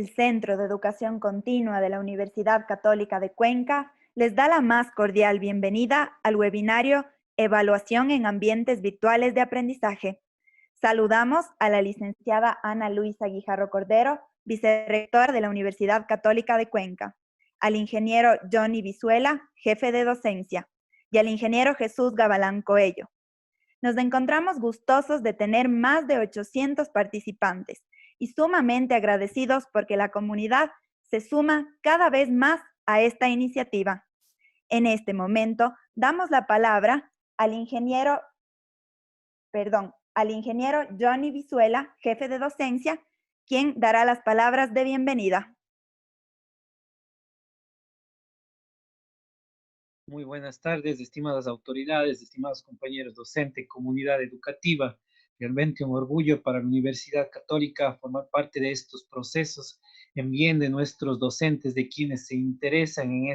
el Centro de Educación Continua de la Universidad Católica de Cuenca les da la más cordial bienvenida al webinario Evaluación en Ambientes Virtuales de Aprendizaje. Saludamos a la licenciada Ana Luisa Guijarro Cordero, vicerrectora de la Universidad Católica de Cuenca, al ingeniero Johnny Vizuela, jefe de docencia, y al ingeniero Jesús Gabalán Coello. Nos encontramos gustosos de tener más de 800 participantes y sumamente agradecidos porque la comunidad se suma cada vez más a esta iniciativa. En este momento, damos la palabra al ingeniero Johnny Vizuela, jefe de docencia, quien dará las palabras de bienvenida. Muy buenas tardes, estimadas autoridades, estimados compañeros docentes, comunidad educativa. Realmente un orgullo para la Universidad Católica formar parte de estos procesos en bien de nuestros docentes, de quienes se interesan en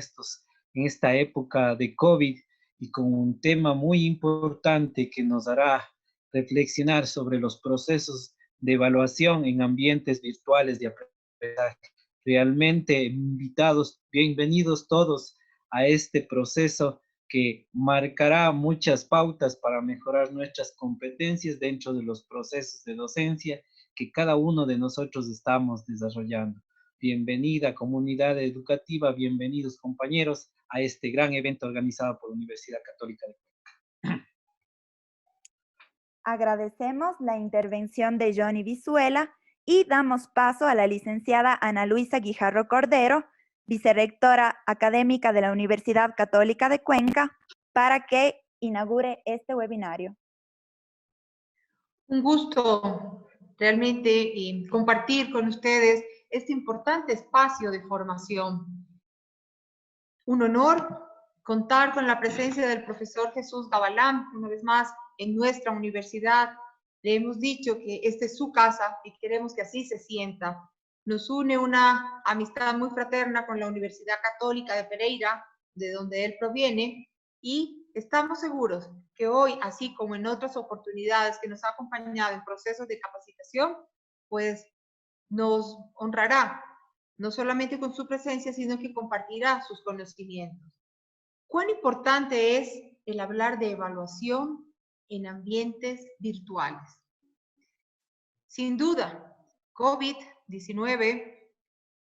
esta época de COVID y con un tema muy importante que nos hará reflexionar sobre los procesos de evaluación en ambientes virtuales de aprendizaje. Realmente invitados, bienvenidos todos a este proceso que marcará muchas pautas para mejorar nuestras competencias dentro de los procesos de docencia que cada uno de nosotros estamos desarrollando. Bienvenida comunidad educativa, bienvenidos compañeros a este gran evento organizado por la Universidad Católica de Cuenca. Agradecemos la intervención de Johnny Vizuela y damos paso a la licenciada Ana Luisa Guijarro Cordero, vicerrectora académica de la Universidad Católica de Cuenca, para que inaugure este webinario. Un gusto realmente compartir con ustedes este importante espacio de formación. Un honor contar con la presencia del profesor Jesús Gabalán, una vez más en nuestra universidad. Le hemos dicho que esta es su casa y queremos que así se sienta. Nos une una amistad muy fraterna con la Universidad Católica de Pereira, de donde él proviene, y estamos seguros que hoy, así como en otras oportunidades que nos ha acompañado en procesos de capacitación, pues nos honrará, no solamente con su presencia, sino que compartirá sus conocimientos. ¿Cuán importante es el hablar de evaluación en ambientes virtuales? Sin duda, COVID-19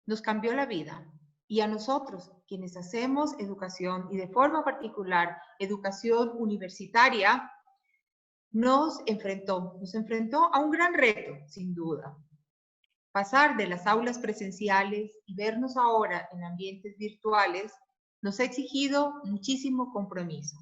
nos cambió la vida y a nosotros, quienes hacemos educación y de forma particular educación universitaria, nos enfrentó a un gran reto, sin duda. Pasar de las aulas presenciales y vernos ahora en ambientes virtuales nos ha exigido muchísimo compromiso.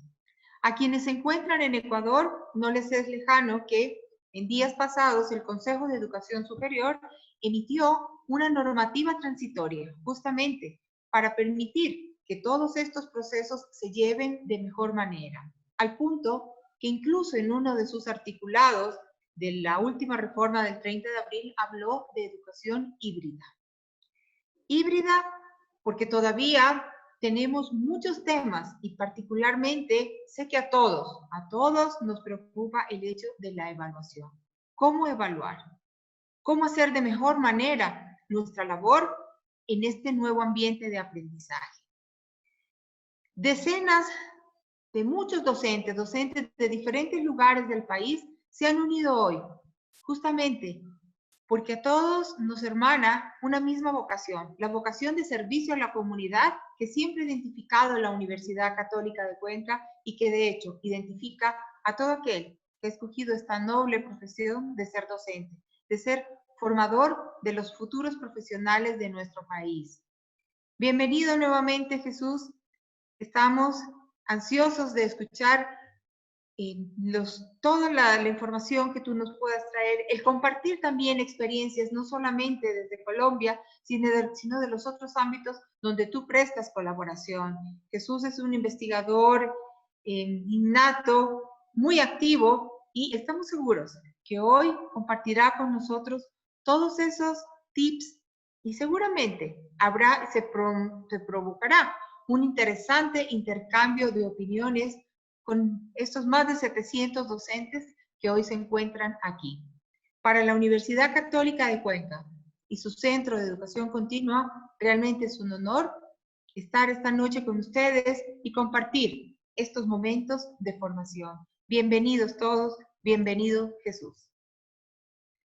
A quienes se encuentran en Ecuador, no les es lejano que en días pasados el Consejo de Educación Superior emitió una normativa transitoria justamente para permitir que todos estos procesos se lleven de mejor manera, al punto que incluso en uno de sus articulados de la última reforma del 30 de abril habló de educación híbrida. Híbrida porque todavía tenemos muchos temas y particularmente sé que a todos nos preocupa el hecho de la evaluación. ¿Cómo evaluar? ¿Cómo hacer de mejor manera nuestra labor en este nuevo ambiente de aprendizaje? Decenas de muchos docentes de diferentes lugares del país se han unido hoy, justamente porque a todos nos hermana una misma vocación, la vocación de servicio a la comunidad que siempre ha identificado la Universidad Católica de Cuenca y que de hecho identifica a todo aquel que ha escogido esta noble profesión de ser docente, de ser formador de los futuros profesionales de nuestro país. Bienvenido nuevamente, Jesús. Estamos ansiosos de escuchar toda la información que tú nos puedas traer, el compartir también experiencias, no solamente desde Colombia, sino de los otros ámbitos donde tú prestas colaboración. Jesús es un investigador innato, muy activo, y estamos seguros que hoy compartirá con nosotros todos esos tips y seguramente se provocará un interesante intercambio de opiniones con estos más de 700 docentes que hoy se encuentran aquí. Para la Universidad Católica de Cuenca, y su Centro de Educación Continua. Realmente es un honor estar esta noche con ustedes y compartir estos momentos de formación. Bienvenidos todos, bienvenido Jesús.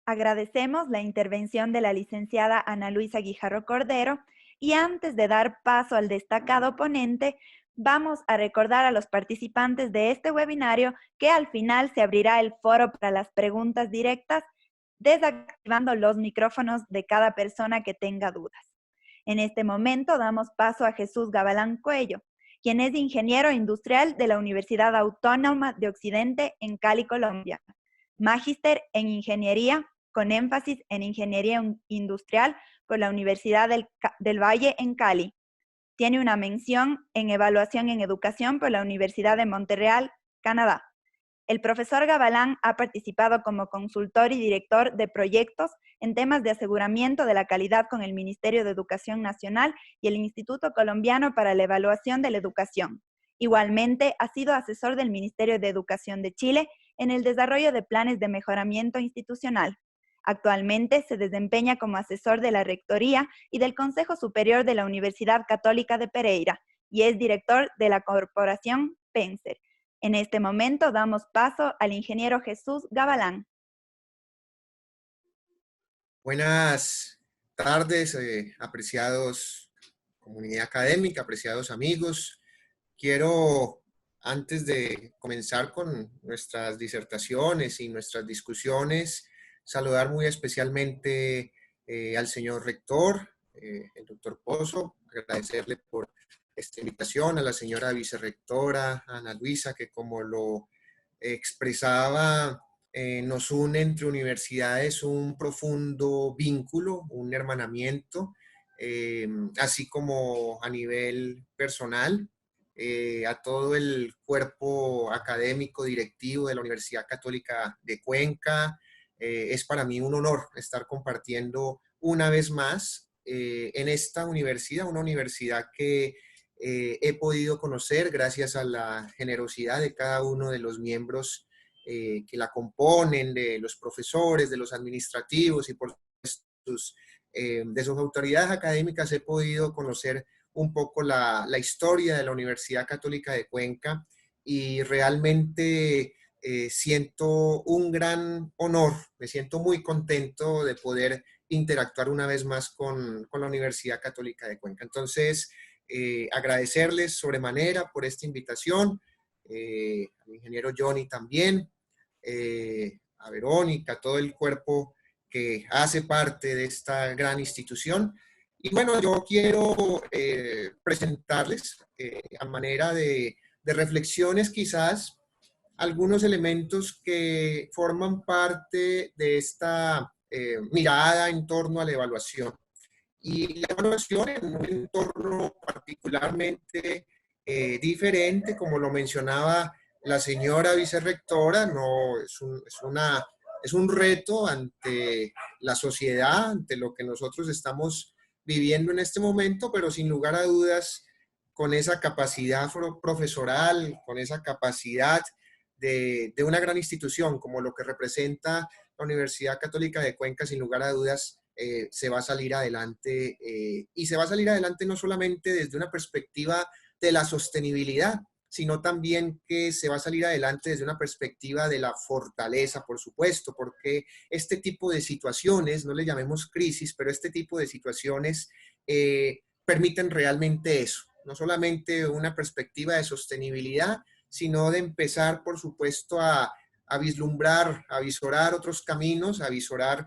Agradecemos la intervención de la licenciada Ana Luisa Guijarro Cordero y antes de dar paso al destacado ponente, vamos a recordar a los participantes de este webinario que al final se abrirá el foro para las preguntas directas, desactivando los micrófonos de cada persona que tenga dudas. En este momento damos paso a Jesús Gabalán Cuello, quien es ingeniero industrial de la Universidad Autónoma de Occidente en Cali, Colombia, magíster en ingeniería con énfasis en ingeniería industrial por la Universidad del Valle en Cali. Tiene una mención en evaluación en educación por la Universidad de Montreal, Canadá. El profesor Gabalán ha participado como consultor y director de proyectos en temas de aseguramiento de la calidad con el Ministerio de Educación Nacional y el Instituto Colombiano para la Evaluación de la Educación. Igualmente, ha sido asesor del Ministerio de Educación de Chile en el desarrollo de planes de mejoramiento institucional. Actualmente se desempeña como asesor de la Rectoría y del Consejo Superior de la Universidad Católica de Pereira y es director de la Corporación Penser. En este momento damos paso al ingeniero Jesús Gabalán. Buenas tardes, apreciados comunidad académica, apreciados amigos. Quiero, antes de comenzar con nuestras disertaciones y nuestras discusiones, saludar muy especialmente al señor rector, el doctor Pozo, agradecerle por esta invitación, a la señora vicerrectora Ana Luisa, que como lo expresaba, nos une entre universidades un profundo vínculo, un hermanamiento, así como a nivel personal, a todo el cuerpo académico directivo de la Universidad Católica de Cuenca. Es para mí un honor estar compartiendo una vez más en esta universidad, una universidad que he podido conocer gracias a la generosidad de cada uno de los miembros que la componen, de los profesores, de los administrativos y por de sus autoridades académicas. He podido conocer un poco la historia de la Universidad Católica de Cuenca y realmente siento un gran honor, me siento muy contento de poder interactuar una vez más con la Universidad Católica de Cuenca. Entonces, agradecerles sobremanera por esta invitación, al ingeniero Johnny también, a Verónica, todo el cuerpo que hace parte de esta gran institución. Y bueno, yo quiero presentarles a manera de reflexiones quizás algunos elementos que forman parte de esta mirada en torno a la evaluación. Y la evaluación en un entorno particularmente diferente, como lo mencionaba la señora vicerrectora, no, es un reto ante la sociedad, ante lo que nosotros estamos viviendo en este momento, pero sin lugar a dudas, con esa capacidad profesoral, con esa capacidad de una gran institución como lo que representa la Universidad Católica de Cuenca, sin lugar a dudas, se va a salir adelante y se va a salir adelante no solamente desde una perspectiva de la sostenibilidad, sino también que se va a salir adelante desde una perspectiva de la fortaleza, por supuesto, porque este tipo de situaciones, no le llamemos crisis, pero este tipo de situaciones permiten realmente eso, no solamente una perspectiva de sostenibilidad, sino de empezar, por supuesto, a vislumbrar, a visorar otros caminos, a visorar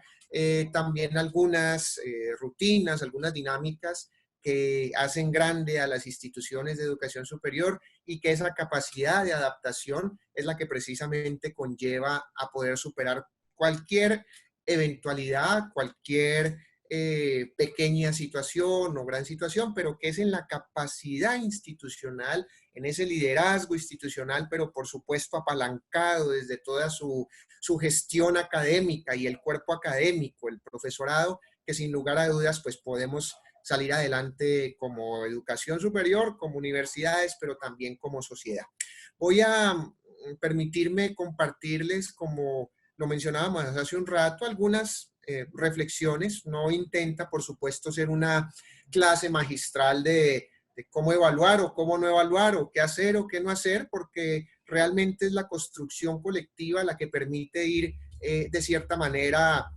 también algunas rutinas, algunas dinámicas que hacen grande a las instituciones de educación superior y que esa capacidad de adaptación es la que precisamente conlleva a poder superar cualquier eventualidad, cualquier pequeña situación o gran situación, pero que es en la capacidad institucional, en ese liderazgo institucional, pero por supuesto apalancado desde toda su gestión académica y el cuerpo académico, el profesorado, que sin lugar a dudas pues podemos salir adelante como educación superior, como universidades, pero también como sociedad. Voy a permitirme compartirles, como lo mencionábamos hace un rato, algunas reflexiones, no intenta, por supuesto, ser una clase magistral de cómo evaluar o cómo no evaluar, o qué hacer o qué no hacer, porque realmente es la construcción colectiva la que permite ir de cierta manera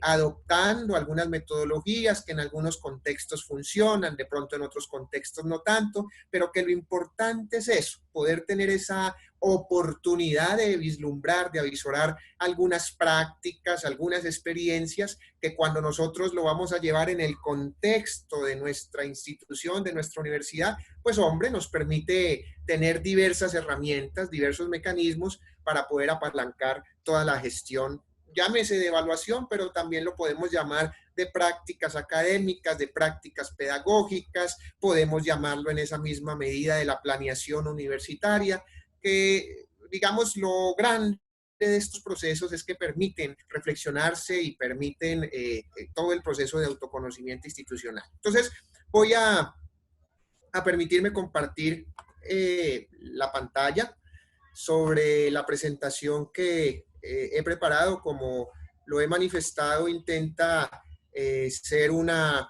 adoptando algunas metodologías que en algunos contextos funcionan, de pronto en otros contextos no tanto, pero que lo importante es eso, poder tener esa oportunidad de vislumbrar, de avisorar algunas prácticas, algunas experiencias que cuando nosotros lo vamos a llevar en el contexto de nuestra institución, de nuestra universidad, pues hombre, nos permite tener diversas herramientas, diversos mecanismos para poder apalancar toda la gestión, llámese de evaluación, pero también lo podemos llamar de prácticas académicas, de prácticas pedagógicas, podemos llamarlo en esa misma medida de la planeación universitaria, que digamos lo grande de estos procesos es que permiten reflexionarse y permiten todo el proceso de autoconocimiento institucional. Entonces voy a permitirme compartir la pantalla sobre la presentación que he preparado. Como lo he manifestado, intenta ser una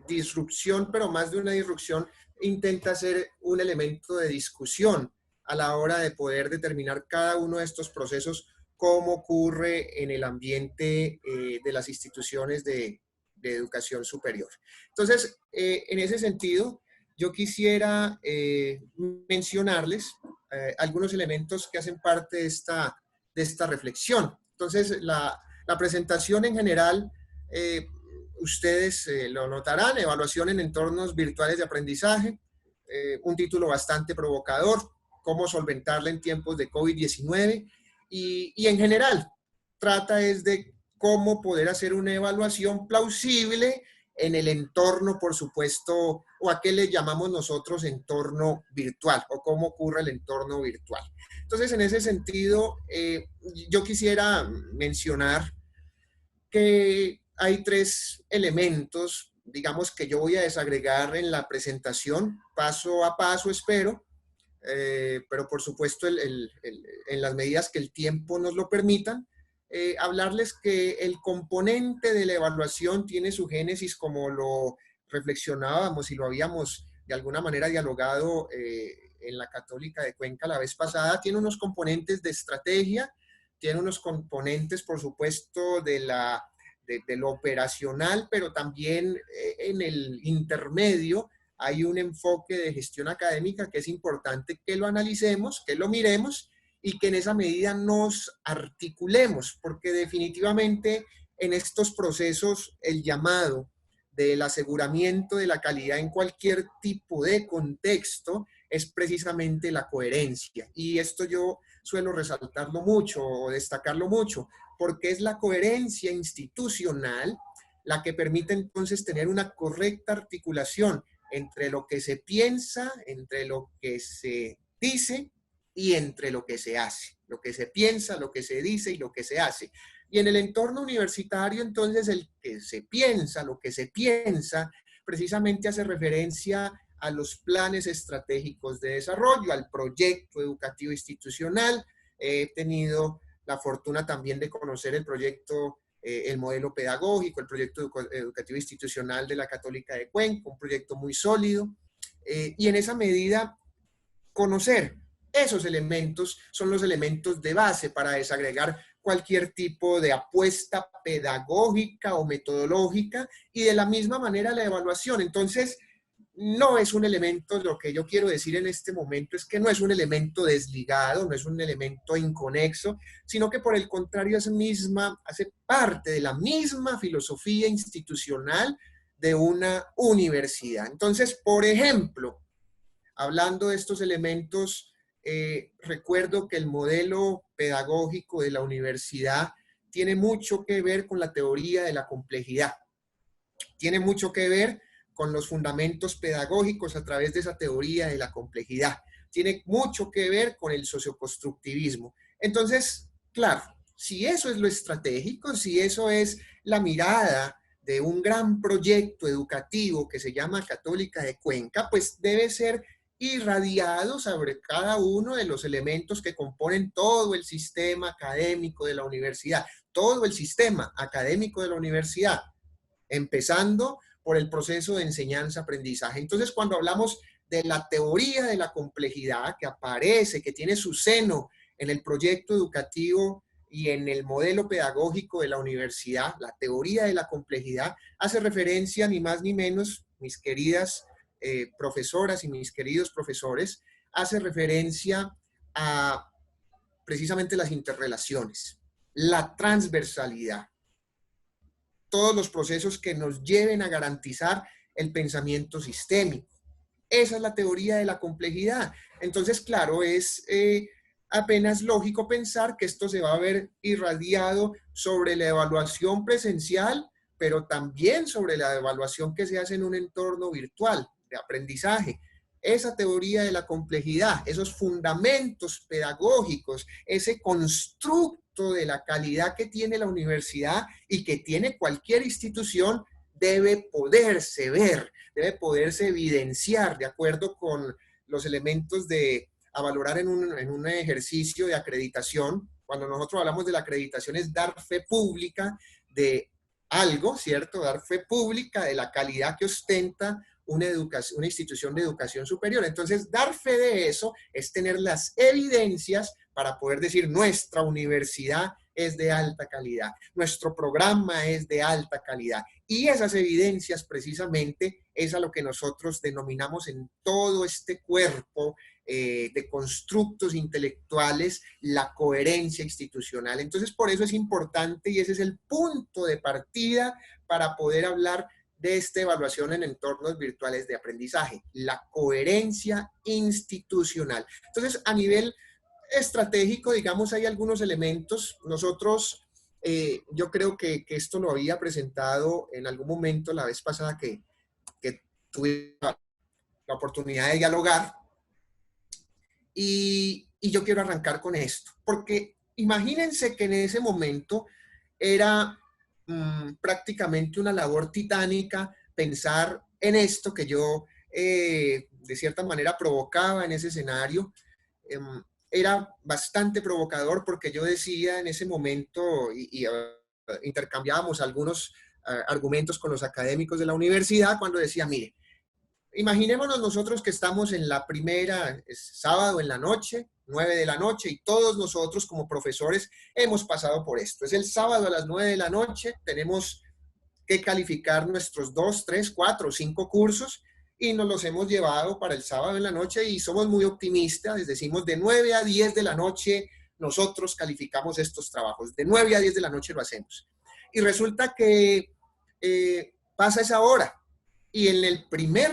disrupción, pero más de una disrupción, intenta ser un elemento de discusión a la hora de poder determinar cada uno de estos procesos, cómo ocurre en el ambiente de las instituciones de educación superior. Entonces, en ese sentido, yo quisiera mencionarles algunos elementos que hacen parte de esta reflexión. Entonces, la presentación en general, ustedes lo notarán: evaluación en entornos virtuales de aprendizaje, un título bastante provocador, cómo solventarla en tiempos de COVID-19, y en general trata es de cómo poder hacer una evaluación plausible en el entorno, por supuesto, o a qué le llamamos nosotros entorno virtual, o cómo ocurre el entorno virtual. Entonces, en ese sentido, yo quisiera mencionar que hay tres elementos, digamos, que yo voy a desagregar en la presentación, paso a paso, espero, pero por supuesto en las medidas que el tiempo nos lo permitan. Hablarles que el componente de la evaluación tiene su génesis, como lo reflexionábamos y lo habíamos de alguna manera dialogado en la Católica de Cuenca la vez pasada. Tiene unos componentes de estrategia, tiene unos componentes, por supuesto, de lo operacional, pero también en el intermedio hay un enfoque de gestión académica que es importante que lo analicemos, que lo miremos, y que en esa medida nos articulemos, porque definitivamente en estos procesos el llamado del aseguramiento de la calidad en cualquier tipo de contexto es precisamente la coherencia. Y esto yo suelo resaltarlo mucho o destacarlo mucho, porque es la coherencia institucional la que permite entonces tener una correcta articulación entre lo que se piensa, entre lo que se dice y entre lo que se hace, lo que se piensa, lo que se dice y lo que se hace. Y en el entorno universitario, entonces, el que se piensa, lo que se piensa, precisamente hace referencia a los planes estratégicos de desarrollo, al proyecto educativo institucional. He tenido la fortuna también de conocer el proyecto, el modelo pedagógico, el proyecto educativo institucional de la Católica de Cuenca, un proyecto muy sólido, y en esa medida conocer esos elementos son los elementos de base para desagregar cualquier tipo de apuesta pedagógica o metodológica, y de la misma manera la evaluación. Entonces, no es un elemento, lo que yo quiero decir en este momento es que no es un elemento desligado, no es un elemento inconexo, sino que por el contrario hace parte de la misma filosofía institucional de una universidad. Entonces, por ejemplo, hablando de estos elementos, recuerdo que el modelo pedagógico de la universidad tiene mucho que ver con la teoría de la complejidad. Tiene mucho que ver con los fundamentos pedagógicos a través de esa teoría de la complejidad. Tiene mucho que ver con el socioconstructivismo. Entonces, claro, si eso es lo estratégico, si eso es la mirada de un gran proyecto educativo que se llama Católica de Cuenca, pues debe ser irradiado sobre cada uno de los elementos que componen todo el sistema académico de la universidad, todo el sistema académico de la universidad, empezando por el proceso de enseñanza-aprendizaje. Entonces, cuando hablamos de la teoría de la complejidad que aparece, que tiene su seno en el proyecto educativo y en el modelo pedagógico de la universidad, la teoría de la complejidad hace referencia ni más ni menos, mis queridas profesoras y mis queridos profesores, hace referencia a precisamente las interrelaciones, la transversalidad, todos los procesos que nos lleven a garantizar el pensamiento sistémico. Esa es la teoría de la complejidad. Entonces, claro, es apenas lógico pensar que esto se va a ver irradiado sobre la evaluación presencial, pero también sobre la evaluación que se hace en un entorno virtual de aprendizaje. Esa teoría de la complejidad, esos fundamentos pedagógicos, ese constructo de la calidad que tiene la universidad y que tiene cualquier institución, debe poderse ver, debe poderse evidenciar de acuerdo con los elementos a valorar en un ejercicio de acreditación. Cuando nosotros hablamos de la acreditación es dar fe pública de algo, ¿cierto? Dar fe pública de la calidad que ostenta una institución de educación superior. Entonces, dar fe de eso es tener las evidencias para poder decir nuestra universidad es de alta calidad, nuestro programa es de alta calidad. Y esas evidencias precisamente es a lo que nosotros denominamos en todo este cuerpo de constructos intelectuales la coherencia institucional. Entonces, por eso es importante y ese es el punto de partida para poder hablar de esta evaluación en entornos virtuales de aprendizaje, la coherencia institucional. Entonces, a nivel estratégico, digamos, hay algunos elementos. Nosotros, yo creo que esto lo había presentado en algún momento la vez pasada que tuve la oportunidad de dialogar. Y yo quiero arrancar con esto, porque imagínense que en ese momento era prácticamente una labor titánica pensar en esto que yo de cierta manera provocaba en ese escenario. Era bastante provocador porque yo decía en ese momento y intercambiábamos algunos argumentos con los académicos de la universidad cuando decía, mire, imaginémonos nosotros que estamos en la primera, es sábado en la noche, 9 de la noche, y todos nosotros como profesores hemos pasado por esto. Es el sábado a las 9 de la noche, tenemos que calificar nuestros 2, 3, 4, 5 cursos y nos los hemos llevado para el sábado en la noche y somos muy optimistas, les decimos de 9 a 10 de la noche nosotros calificamos estos trabajos, de 9 a 10 de la noche lo hacemos. Y resulta que pasa esa hora y en el primer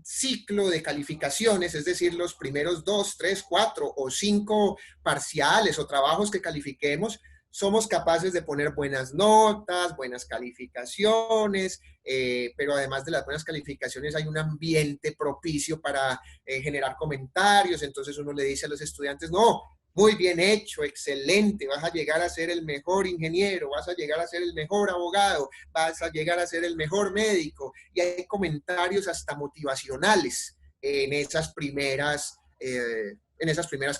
ciclo de calificaciones, es decir, los primeros 2, 3, 4 o 5 parciales o trabajos que califiquemos, somos capaces de poner buenas notas, buenas calificaciones, pero además de las buenas calificaciones hay un ambiente propicio para generar comentarios. Entonces uno le dice a los estudiantes, no, muy bien hecho, excelente, vas a llegar a ser el mejor ingeniero, vas a llegar a ser el mejor abogado, vas a llegar a ser el mejor médico. Y hay comentarios hasta motivacionales en esas primeras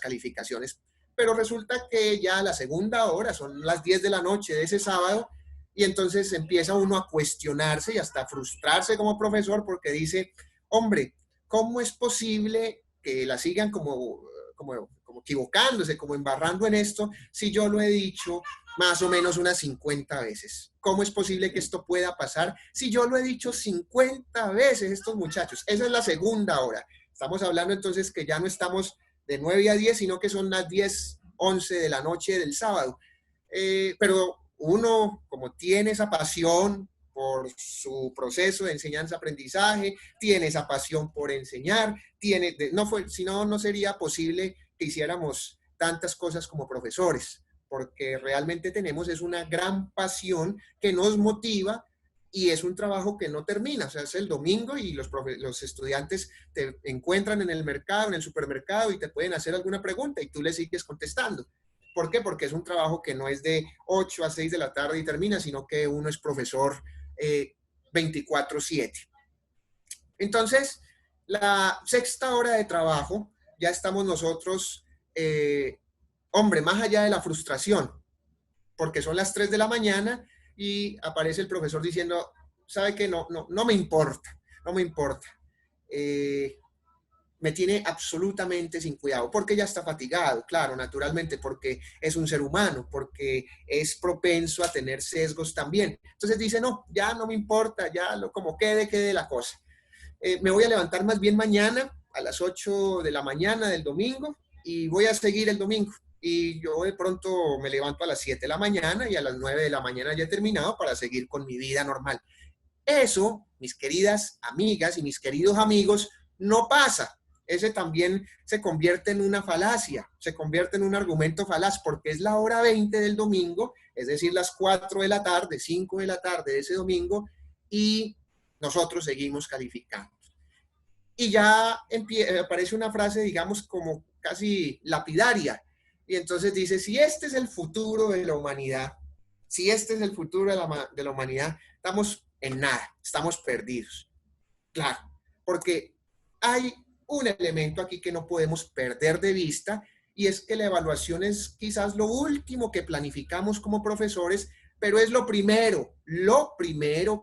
calificaciones. Pero resulta que ya a la segunda hora, son las 10 de la noche de ese sábado, y entonces empieza uno a cuestionarse y hasta a frustrarse como profesor porque dice, hombre, ¿cómo es posible que la sigan como equivocándose, como embarrando en esto, si yo lo he dicho más o menos unas 50 veces? ¿Cómo es posible que esto pueda pasar si yo lo he dicho 50 veces estos muchachos? Esa es la segunda hora. Estamos hablando entonces que ya no estamos de 9 a 10, sino que son las 10, 11 de la noche del sábado. Pero uno, como tiene esa pasión por su proceso de enseñanza-aprendizaje, tiene esa pasión por enseñar, si no, no sería posible que hiciéramos tantas cosas como profesores, porque realmente tenemos una gran pasión que nos motiva y es un trabajo que no termina. O sea, es el domingo y los estudiantes te encuentran en el mercado, en el supermercado y te pueden hacer alguna pregunta y tú les sigues contestando. ¿Por qué? Porque es un trabajo que no es de 8 a 6 de la tarde y termina, sino que uno es profesor 24/7. Entonces, la sexta hora de trabajo, ya estamos nosotros, hombre, más allá de la frustración, porque son las 3 de la mañana y aparece el profesor diciendo, ¿sabe qué? No me importa, no me importa. Me tiene absolutamente sin cuidado, porque ya está fatigado, claro, naturalmente, porque es un ser humano, porque es propenso a tener sesgos también. Entonces dice, no, ya no me importa, ya como quede la cosa. Me voy a levantar más bien mañana a las 8 de la mañana del domingo y voy a seguir el domingo. Y yo de pronto me levanto a las 7 de la mañana y a las 9 de la mañana ya he terminado para seguir con mi vida normal. Eso, mis queridas amigas y mis queridos amigos, no pasa. Ese también se convierte en una falacia, se convierte en un argumento falaz, porque es la hora 20 del domingo, es decir, las 4 de la tarde, 5 de la tarde de ese domingo, y nosotros seguimos calificando. Y ya aparece una frase, digamos, como casi lapidaria, y entonces dice, si este es el futuro de la humanidad, si este es el futuro de la humanidad, estamos en nada, estamos perdidos. Claro, porque hay un elemento aquí que no podemos perder de vista, y es que la evaluación es quizás lo último que planificamos como profesores, pero es lo primero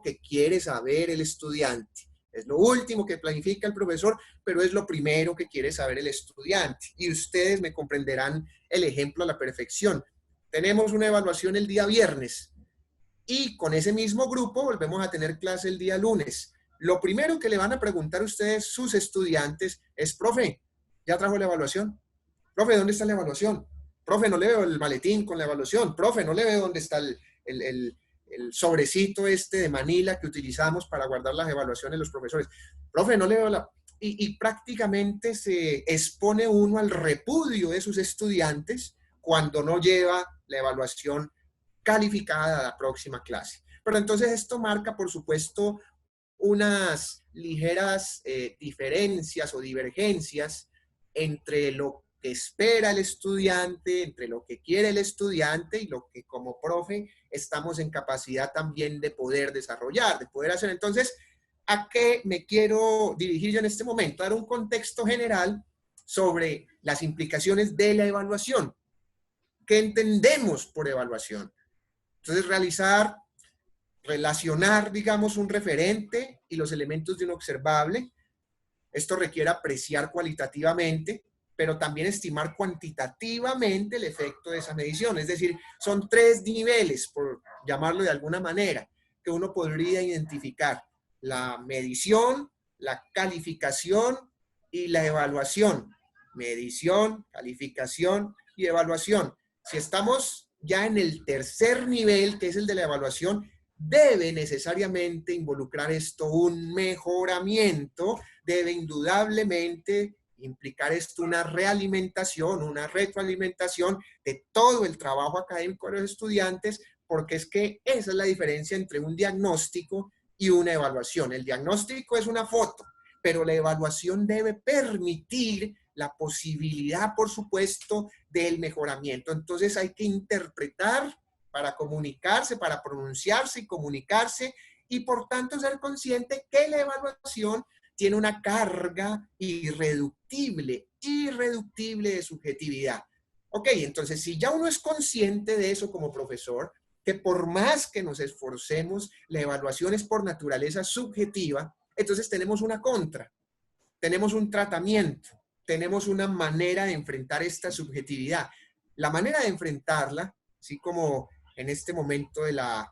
que quiere saber el estudiante. Es lo último que planifica el profesor, pero es lo primero que quiere saber el estudiante. Y ustedes me comprenderán el ejemplo a la perfección. Tenemos una evaluación el día viernes y con ese mismo grupo volvemos a tener clase el día lunes. Lo primero que le van a preguntar a ustedes, sus estudiantes, es, profe, ¿ya trajo la evaluación? Profe, ¿dónde está la evaluación? Profe, no le veo el maletín con la evaluación. Profe, no le veo dónde está el sobrecito este de Manila que utilizamos para guardar las evaluaciones de los profesores. Profe, no le veo la... Y prácticamente se expone uno al repudio de sus estudiantes cuando no lleva la evaluación calificada a la próxima clase. Pero entonces esto marca, por supuesto, unas ligeras diferencias o divergencias entre lo que espera el estudiante, entre lo que quiere el estudiante y lo que como profe estamos en capacidad también de poder desarrollar, de poder hacer. Entonces, ¿a qué me quiero dirigir yo en este momento? Dar un contexto general sobre las implicaciones de la evaluación. ¿Qué entendemos por evaluación? Entonces, relacionar, digamos, un referente y los elementos de un observable. Esto requiere apreciar cualitativamente, pero también estimar cuantitativamente el efecto de esa medición. Es decir, son 3 niveles, por llamarlo de alguna manera, que uno podría identificar: la medición, la calificación y la evaluación. Medición, calificación y evaluación. Si estamos ya en el tercer nivel, que es el de la evaluación, debe necesariamente involucrar esto un mejoramiento, debe indudablemente implicar esto una realimentación, una retroalimentación de todo el trabajo académico de los estudiantes, porque es que esa es la diferencia entre un diagnóstico y una evaluación. El diagnóstico es una foto, pero la evaluación debe permitir la posibilidad, por supuesto, del mejoramiento. Entonces hay que interpretar para comunicarse, para pronunciarse y comunicarse, y por tanto ser consciente que la evaluación tiene una carga irreductible de subjetividad. Ok, entonces si ya uno es consciente de eso como profesor, que por más que nos esforcemos, la evaluación es por naturaleza subjetiva, entonces tenemos una contra, tenemos un tratamiento, tenemos una manera de enfrentar esta subjetividad. La manera de enfrentarla, así como en este momento de la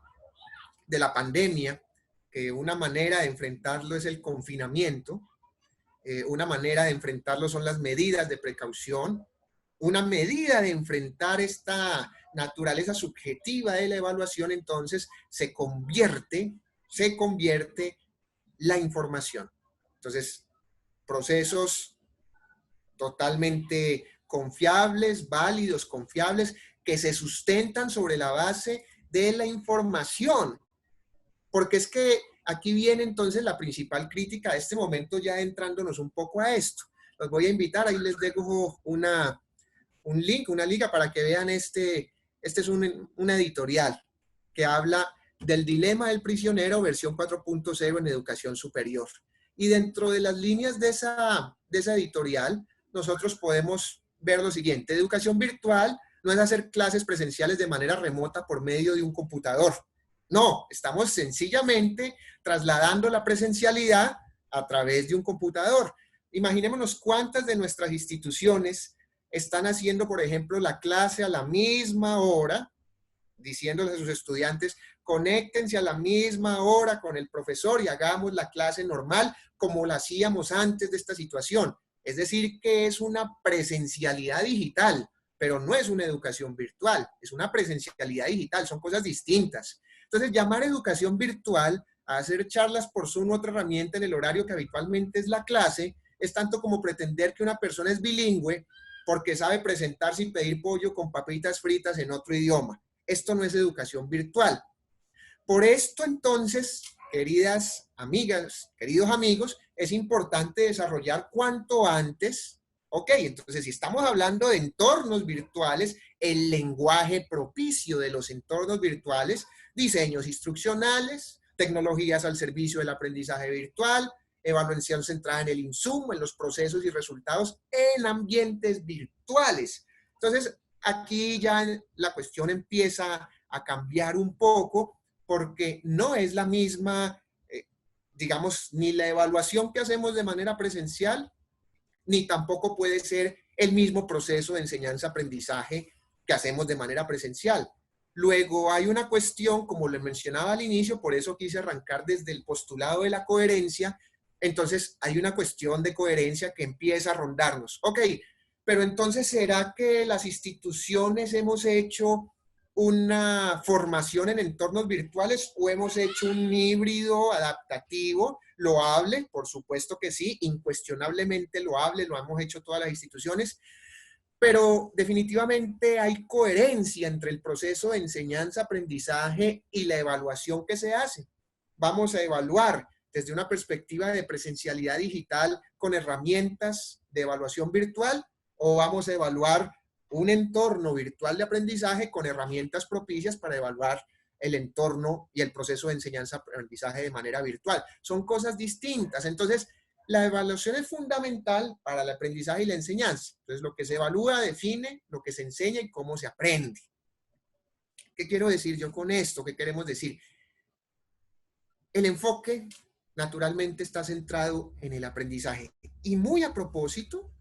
pandemia, que una manera de enfrentarlo es el confinamiento, una manera de enfrentarlo son las medidas de precaución, una medida de enfrentar esta naturaleza subjetiva de la evaluación, entonces se convierte la información. Entonces, procesos totalmente confiables, válidos, confiables, que se sustentan sobre la base de la información. Porque es que aquí viene entonces la principal crítica de este momento, ya entrándonos un poco a esto. Los voy a invitar, ahí les dejo un link, una liga para que vean este es un editorial que habla del dilema del prisionero versión 4.0 en educación superior. Y dentro de las líneas de esa editorial, nosotros podemos ver lo siguiente. Educación virtual no es hacer clases presenciales de manera remota por medio de un computador. No, estamos sencillamente trasladando la presencialidad a través de un computador. Imaginémonos cuántas de nuestras instituciones están haciendo, por ejemplo, la clase a la misma hora, diciéndoles a sus estudiantes, conéctense a la misma hora con el profesor y hagamos la clase normal como la hacíamos antes de esta situación. Es decir, que es una presencialidad digital, pero no es una educación virtual, es una presencialidad digital, son cosas distintas. Entonces, llamar educación virtual a hacer charlas por Zoom, otra herramienta en el horario que habitualmente es la clase, es tanto como pretender que una persona es bilingüe porque sabe presentarse y pedir pollo con papitas fritas en otro idioma. Esto no es educación virtual. Por esto, entonces, queridas amigas, queridos amigos, es importante desarrollar cuanto antes. Ok, entonces, si estamos hablando de entornos virtuales, el lenguaje propicio de los entornos virtuales, diseños instruccionales, tecnologías al servicio del aprendizaje virtual, evaluación centrada en el insumo, en los procesos y resultados en ambientes virtuales. Entonces, aquí ya la cuestión empieza a cambiar un poco porque no es la misma, digamos, ni la evaluación que hacemos de manera presencial, ni tampoco puede ser el mismo proceso de enseñanza-aprendizaje que hacemos de manera presencial. Luego hay una cuestión, como le mencionaba al inicio, por eso quise arrancar desde el postulado de la coherencia. Entonces hay una cuestión de coherencia que empieza a rondarnos. Ok, pero entonces, ¿será que las instituciones hemos hecho una formación en entornos virtuales o hemos hecho un híbrido adaptativo loable? Por supuesto que sí, incuestionablemente loable, lo hemos hecho todas las instituciones, pero definitivamente hay coherencia entre el proceso de enseñanza, aprendizaje y la evaluación que se hace. Vamos a evaluar desde una perspectiva de presencialidad digital con herramientas de evaluación virtual o vamos a evaluar un entorno virtual de aprendizaje con herramientas propicias para evaluar el entorno y el proceso de enseñanza-aprendizaje de manera virtual. Son cosas distintas. Entonces, la evaluación es fundamental para el aprendizaje y la enseñanza. Entonces, lo que se evalúa define lo que se enseña y cómo se aprende. ¿Qué quiero decir yo con esto? ¿Qué queremos decir? El enfoque, naturalmente, está centrado en el aprendizaje. Y muy a propósito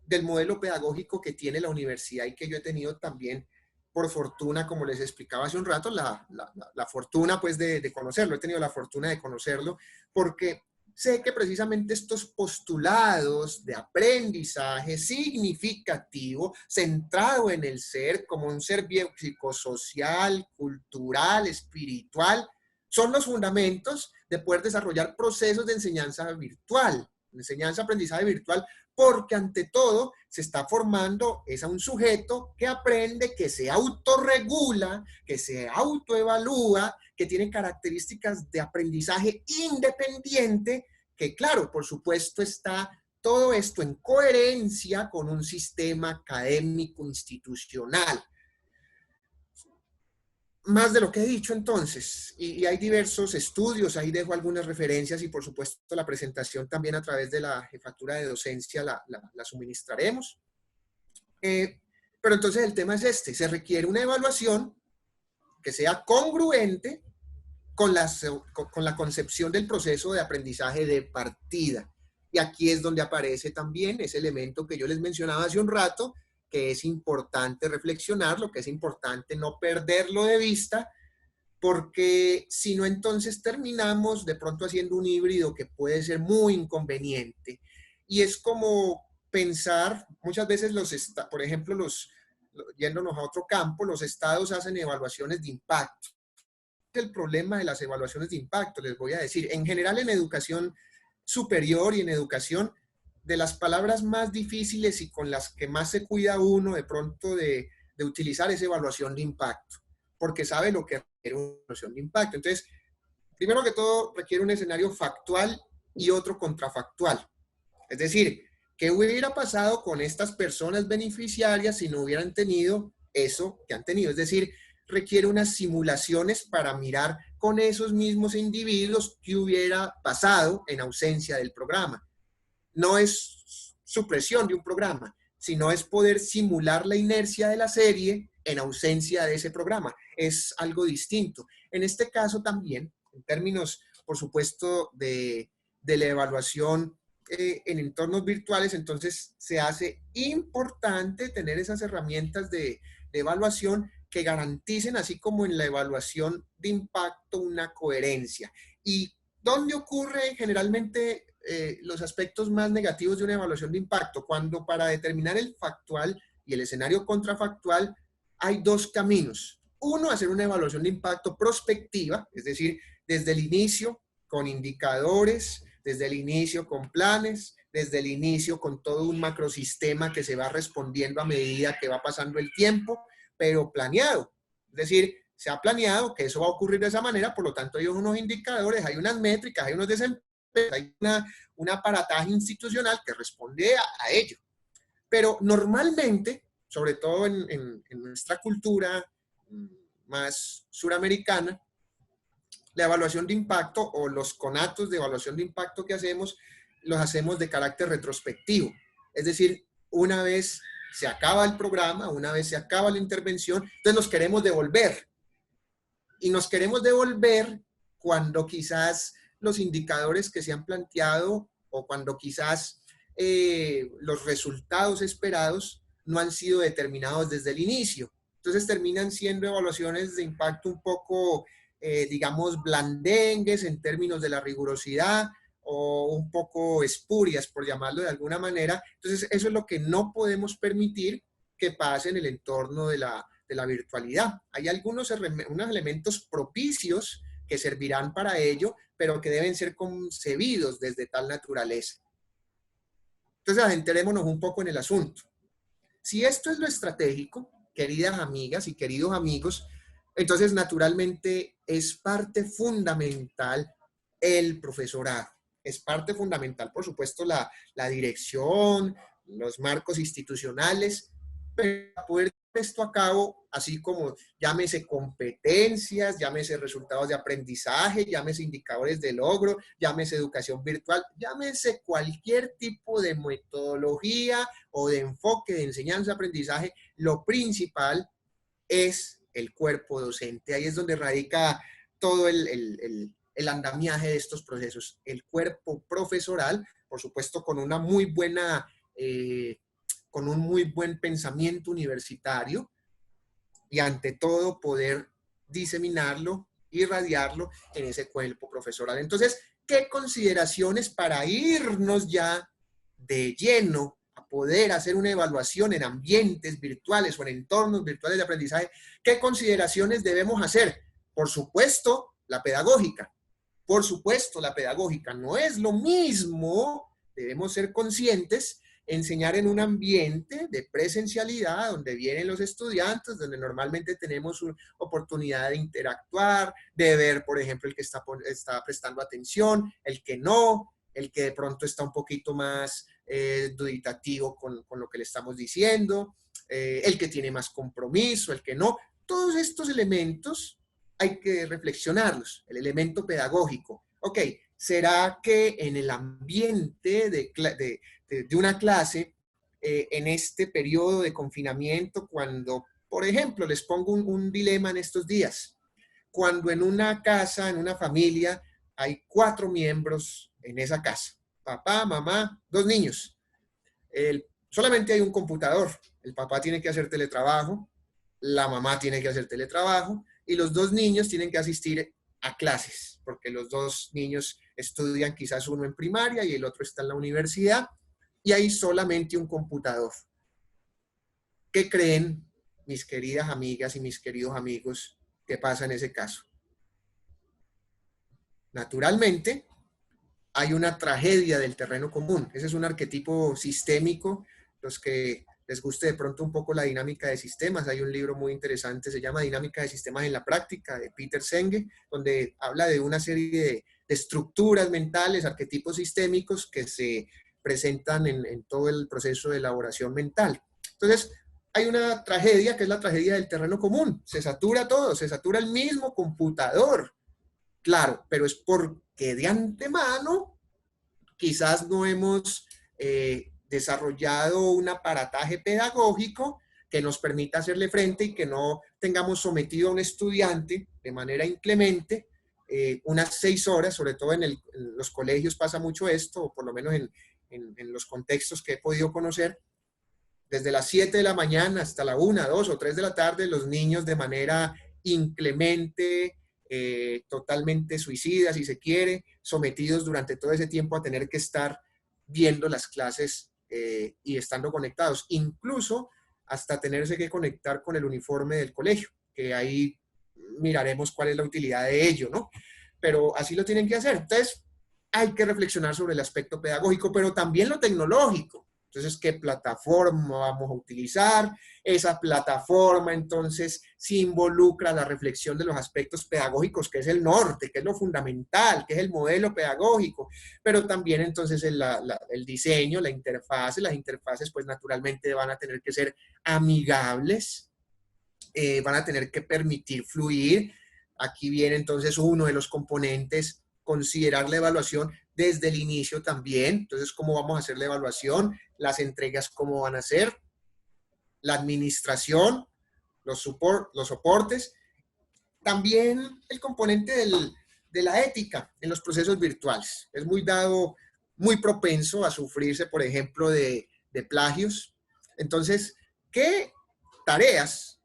del modelo pedagógico que tiene la universidad y que yo he tenido también, por fortuna, como les explicaba hace un rato, la fortuna pues de conocerlo. He tenido la fortuna de conocerlo porque sé que precisamente estos postulados de aprendizaje significativo, centrado en el ser, como un ser biopsicosocial, cultural, espiritual, son los fundamentos de poder desarrollar procesos de enseñanza virtual, enseñanza-aprendizaje virtual, porque ante todo se está formando es a un sujeto que aprende, que se autorregula, que se autoevalúa, que tiene características de aprendizaje independiente, que claro, por supuesto está todo esto en coherencia con un sistema académico institucional. Más de lo que he dicho entonces, y hay diversos estudios, ahí dejo algunas referencias y por supuesto la presentación también a través de la jefatura de docencia la suministraremos. Pero entonces el tema es este, se requiere una evaluación que sea congruente con la concepción del proceso de aprendizaje de partida. Y aquí es donde aparece también ese elemento que yo les mencionaba hace un rato, que es importante reflexionarlo, que es importante no perderlo de vista, porque si no, entonces terminamos de pronto haciendo un híbrido que puede ser muy inconveniente. Y es como pensar, muchas veces por ejemplo, yéndonos a otro campo, los estados hacen evaluaciones de impacto. El problema de las evaluaciones de impacto, les voy a decir, en general en educación superior y en educación, de las palabras más difíciles y con las que más se cuida uno de pronto de utilizar es evaluación de impacto, porque sabe lo que requiere una evaluación de impacto. Entonces, primero que todo, requiere un escenario factual y otro contrafactual. Es decir, ¿qué hubiera pasado con estas personas beneficiarias si no hubieran tenido eso que han tenido? Es decir, requiere unas simulaciones para mirar con esos mismos individuos que hubiera pasado en ausencia del programa. No es supresión de un programa, sino es poder simular la inercia de la serie en ausencia de ese programa. Es algo distinto. En este caso también, en términos, por supuesto, de la evaluación en entornos virtuales, entonces se hace importante tener esas herramientas de evaluación que garanticen, así como en la evaluación de impacto, una coherencia. ¿Y dónde ocurre generalmente los aspectos más negativos de una evaluación de impacto? Cuando para determinar el factual y el escenario contrafactual hay dos caminos. Uno, hacer una evaluación de impacto prospectiva, es decir, desde el inicio con indicadores, desde el inicio con planes, desde el inicio con todo un macrosistema que se va respondiendo a medida que va pasando el tiempo, pero planeado. Es decir, se ha planeado que eso va a ocurrir de esa manera, por lo tanto hay unos indicadores, hay unas métricas, hay unos desempeños, hay un aparataje institucional que responde a ello. Pero normalmente, sobre todo en nuestra cultura más suramericana, la evaluación de impacto o los conatos de evaluación de impacto que hacemos, los hacemos de carácter retrospectivo. Es decir, una vez se acaba el programa, una vez se acaba la intervención, entonces nos queremos devolver. Y nos queremos devolver cuando quizás los indicadores que se han planteado o cuando quizás los resultados esperados no han sido determinados desde el inicio. Entonces terminan siendo evaluaciones de impacto un poco, digamos, blandengues en términos de la rigurosidad o un poco espurias, por llamarlo de alguna manera. Entonces eso es lo que no podemos permitir que pase en el entorno de la virtualidad. Hay unos elementos propicios que servirán para ello, pero que deben ser concebidos desde tal naturaleza. Entonces, adentrémonos un poco en el asunto. Si esto es lo estratégico, queridas amigas y queridos amigos, entonces naturalmente es parte fundamental el profesorado. Es parte fundamental, por supuesto, la dirección, los marcos institucionales, pero para poder llevar esto a cabo, así como llámese competencias, llámese resultados de aprendizaje, llámese indicadores de logro, llámese educación virtual, llámese cualquier tipo de metodología o de enfoque de enseñanza-aprendizaje, lo principal es el cuerpo docente. Ahí es donde radica todo el andamiaje de estos procesos. El cuerpo profesoral, por supuesto, con una muy buena... con un muy buen pensamiento universitario y ante todo poder diseminarlo, irradiarlo en ese cuerpo profesoral. Entonces, ¿qué consideraciones para irnos ya de lleno a poder hacer una evaluación en ambientes virtuales o en entornos virtuales de aprendizaje? ¿Qué consideraciones debemos hacer? Por supuesto, la pedagógica. Por supuesto, la pedagógica. No es lo mismo, debemos ser conscientes, enseñar en un ambiente de presencialidad donde vienen los estudiantes, donde normalmente tenemos una oportunidad de interactuar, de ver, por ejemplo, el que está prestando atención, el que no, el que de pronto está un poquito más duditativo con lo que le estamos diciendo, el que tiene más compromiso, el que no. Todos estos elementos hay que reflexionarlos, el elemento pedagógico. Ok, ¿será que en el ambiente de una clase, en este periodo de confinamiento, cuando, por ejemplo, les pongo un dilema en estos días, cuando en una casa, en una familia, hay 4 miembros en esa casa, papá, mamá, 2 niños, solamente hay un computador, el papá tiene que hacer teletrabajo, la mamá tiene que hacer teletrabajo, y los 2 niños tienen que asistir a clases, porque los 2 niños estudian, quizás uno en primaria y el otro está en la universidad, y hay solamente un computador. ¿Qué creen, mis queridas amigas y mis queridos amigos, que pasa en ese caso? Naturalmente, hay una tragedia del terreno común. Ese es un arquetipo sistémico. Los que les guste de pronto un poco la dinámica de sistemas, hay un libro muy interesante, se llama Dinámica de Sistemas en la Práctica, de Peter Senge, donde habla de una serie de estructuras mentales, arquetipos sistémicos que se presentan en todo el proceso de elaboración mental. Entonces, hay una tragedia que es la tragedia del terreno común. Se satura todo, se satura el mismo computador. Claro, pero es porque de antemano quizás no hemos desarrollado un aparataje pedagógico que nos permita hacerle frente y que no tengamos sometido a un estudiante de manera inclemente unas 6 horas, sobre todo en los colegios pasa mucho esto, o por lo menos en los contextos que he podido conocer, desde las 7 de la mañana hasta la 1, 2 o 3 de la tarde, los niños de manera inclemente, totalmente suicida, si se quiere, sometidos durante todo ese tiempo a tener que estar viendo las clases y estando conectados, incluso hasta tenerse que conectar con el uniforme del colegio, que ahí miraremos cuál es la utilidad de ello, ¿no? Pero así lo tienen que hacer. Entonces, hay que reflexionar sobre el aspecto pedagógico, pero también lo tecnológico. Entonces, ¿qué plataforma vamos a utilizar? Esa plataforma, entonces, sí involucra la reflexión de los aspectos pedagógicos, que es el norte, que es lo fundamental, que es el modelo pedagógico, pero también, entonces, el diseño, la interfaz, las interfaces, pues, naturalmente van a tener que ser amigables, van a tener que permitir fluir. Aquí viene, entonces, uno de los componentes, considerar la evaluación desde el inicio también. Entonces, ¿cómo vamos a hacer la evaluación? Las entregas, ¿cómo van a ser? La administración, los soportes. También el componente de la ética en los procesos virtuales. Es muy propenso a sufrirse, por ejemplo, de plagios. Entonces, ¿qué tareas,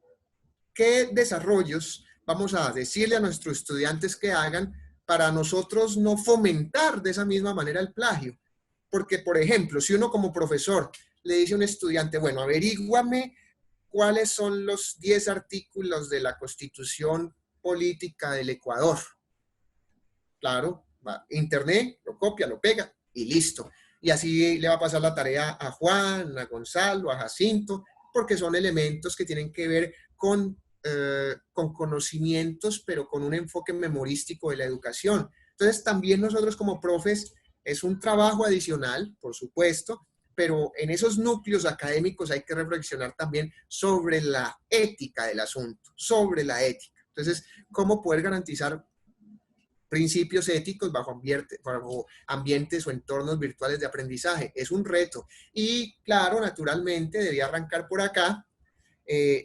qué desarrollos vamos a decirle a nuestros estudiantes que hagan para nosotros no fomentar de esa misma manera el plagio? Porque, por ejemplo, si uno como profesor le dice a un estudiante, bueno, averíguame cuáles son los 10 artículos de la Constitución Política del Ecuador. Claro, va internet, lo copia, lo pega y listo. Y así le va a pasar la tarea a Juan, a Gonzalo, a Jacinto, porque son elementos que tienen que ver con conocimientos, pero con un enfoque memorístico de la educación. Entonces, también nosotros como profes, es un trabajo adicional, por supuesto, pero en esos núcleos académicos hay que reflexionar también sobre la ética del asunto, sobre la ética. Entonces, ¿cómo poder garantizar principios éticos bajo ambientes o entornos virtuales de aprendizaje? Es un reto. Y claro, naturalmente, debía arrancar por acá,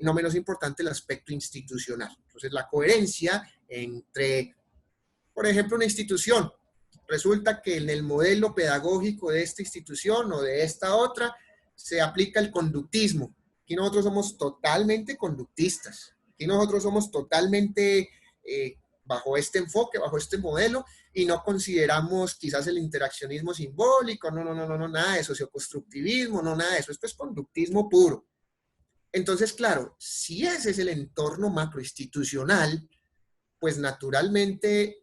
no menos importante, el aspecto institucional. Entonces, la coherencia entre, por ejemplo, una institución. Resulta que en el modelo pedagógico de esta institución o de esta otra se aplica el conductismo. Aquí nosotros somos totalmente conductistas. Aquí nosotros somos totalmente bajo este enfoque, bajo este modelo, y no consideramos quizás el interaccionismo simbólico, no, nada de socioconstructivismo, no, nada de eso. Esto es conductismo puro. Entonces, claro, si ese es el entorno macroinstitucional, pues naturalmente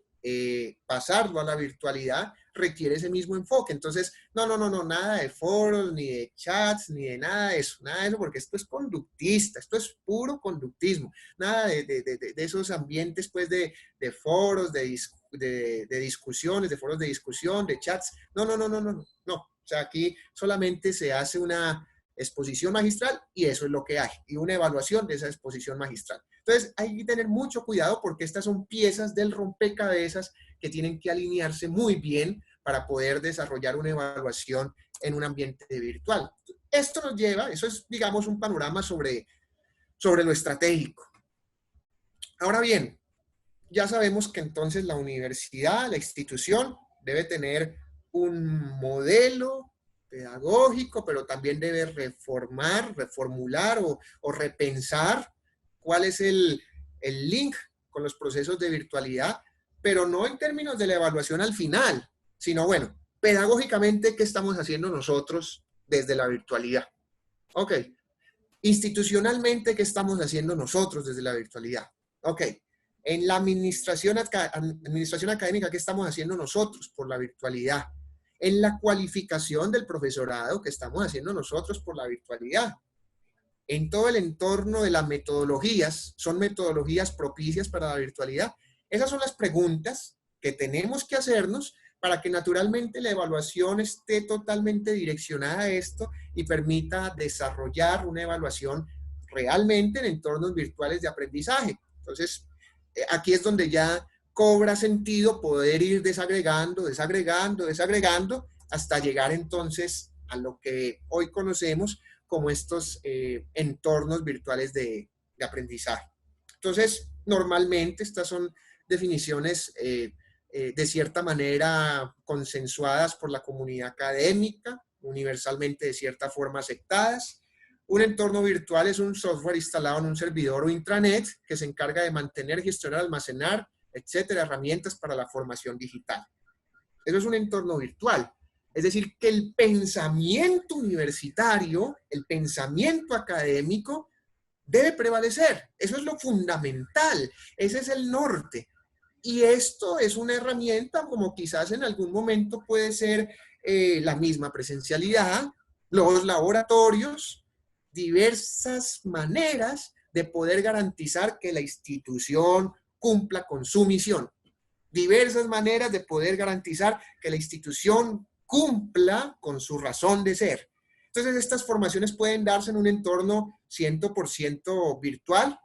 pasarlo a la virtualidad requiere ese mismo enfoque. Entonces, no, nada de foros, ni de chats, ni de nada de eso, porque esto es conductista, esto es puro conductismo, nada de esos ambientes, pues, de foros, de discusiones, de foros de discusión, de chats, no. O sea, aquí solamente se hace una exposición magistral y eso es lo que hay, y una evaluación de esa exposición magistral. Entonces, hay que tener mucho cuidado porque estas son piezas del rompecabezas que tienen que alinearse muy bien para poder desarrollar una evaluación en un ambiente virtual. Esto nos lleva, eso es, digamos, un panorama sobre lo estratégico. Ahora bien, ya sabemos que entonces la universidad, la institución, debe tener un modelo pedagógico, pero también debe reformular o repensar cuál es el link con los procesos de virtualidad, pero no en términos de la evaluación al final, sino, bueno, pedagógicamente, ¿qué estamos haciendo nosotros desde la virtualidad? Ok. Institucionalmente, ¿qué estamos haciendo nosotros desde la virtualidad? Ok. En la administración académica, ¿qué estamos haciendo nosotros por la virtualidad? En la cualificación del profesorado, ¿qué estamos haciendo nosotros por la virtualidad? En todo el entorno de las metodologías, ¿son metodologías propicias para la virtualidad? Esas son las preguntas que tenemos que hacernos para que naturalmente la evaluación esté totalmente direccionada a esto y permita desarrollar una evaluación realmente en entornos virtuales de aprendizaje. Entonces, aquí es donde ya cobra sentido poder ir desagregando, hasta llegar entonces a lo que hoy conocemos como estos entornos virtuales de aprendizaje. Entonces, normalmente estas son definiciones de cierta manera consensuadas por la comunidad académica, universalmente de cierta forma aceptadas. Un entorno virtual es un software instalado en un servidor o intranet que se encarga de mantener, gestionar, almacenar, etcétera, herramientas para la formación digital. Eso es un entorno virtual. Es decir, que el pensamiento universitario, el pensamiento académico, debe prevalecer. Eso es lo fundamental. Ese es el norte. Y esto es una herramienta como quizás en algún momento puede ser la misma presencialidad, los laboratorios, diversas maneras de poder garantizar que la institución cumpla con su misión. Diversas maneras de poder garantizar que la institución cumpla con su razón de ser. Entonces, estas formaciones pueden darse en un entorno 100% virtual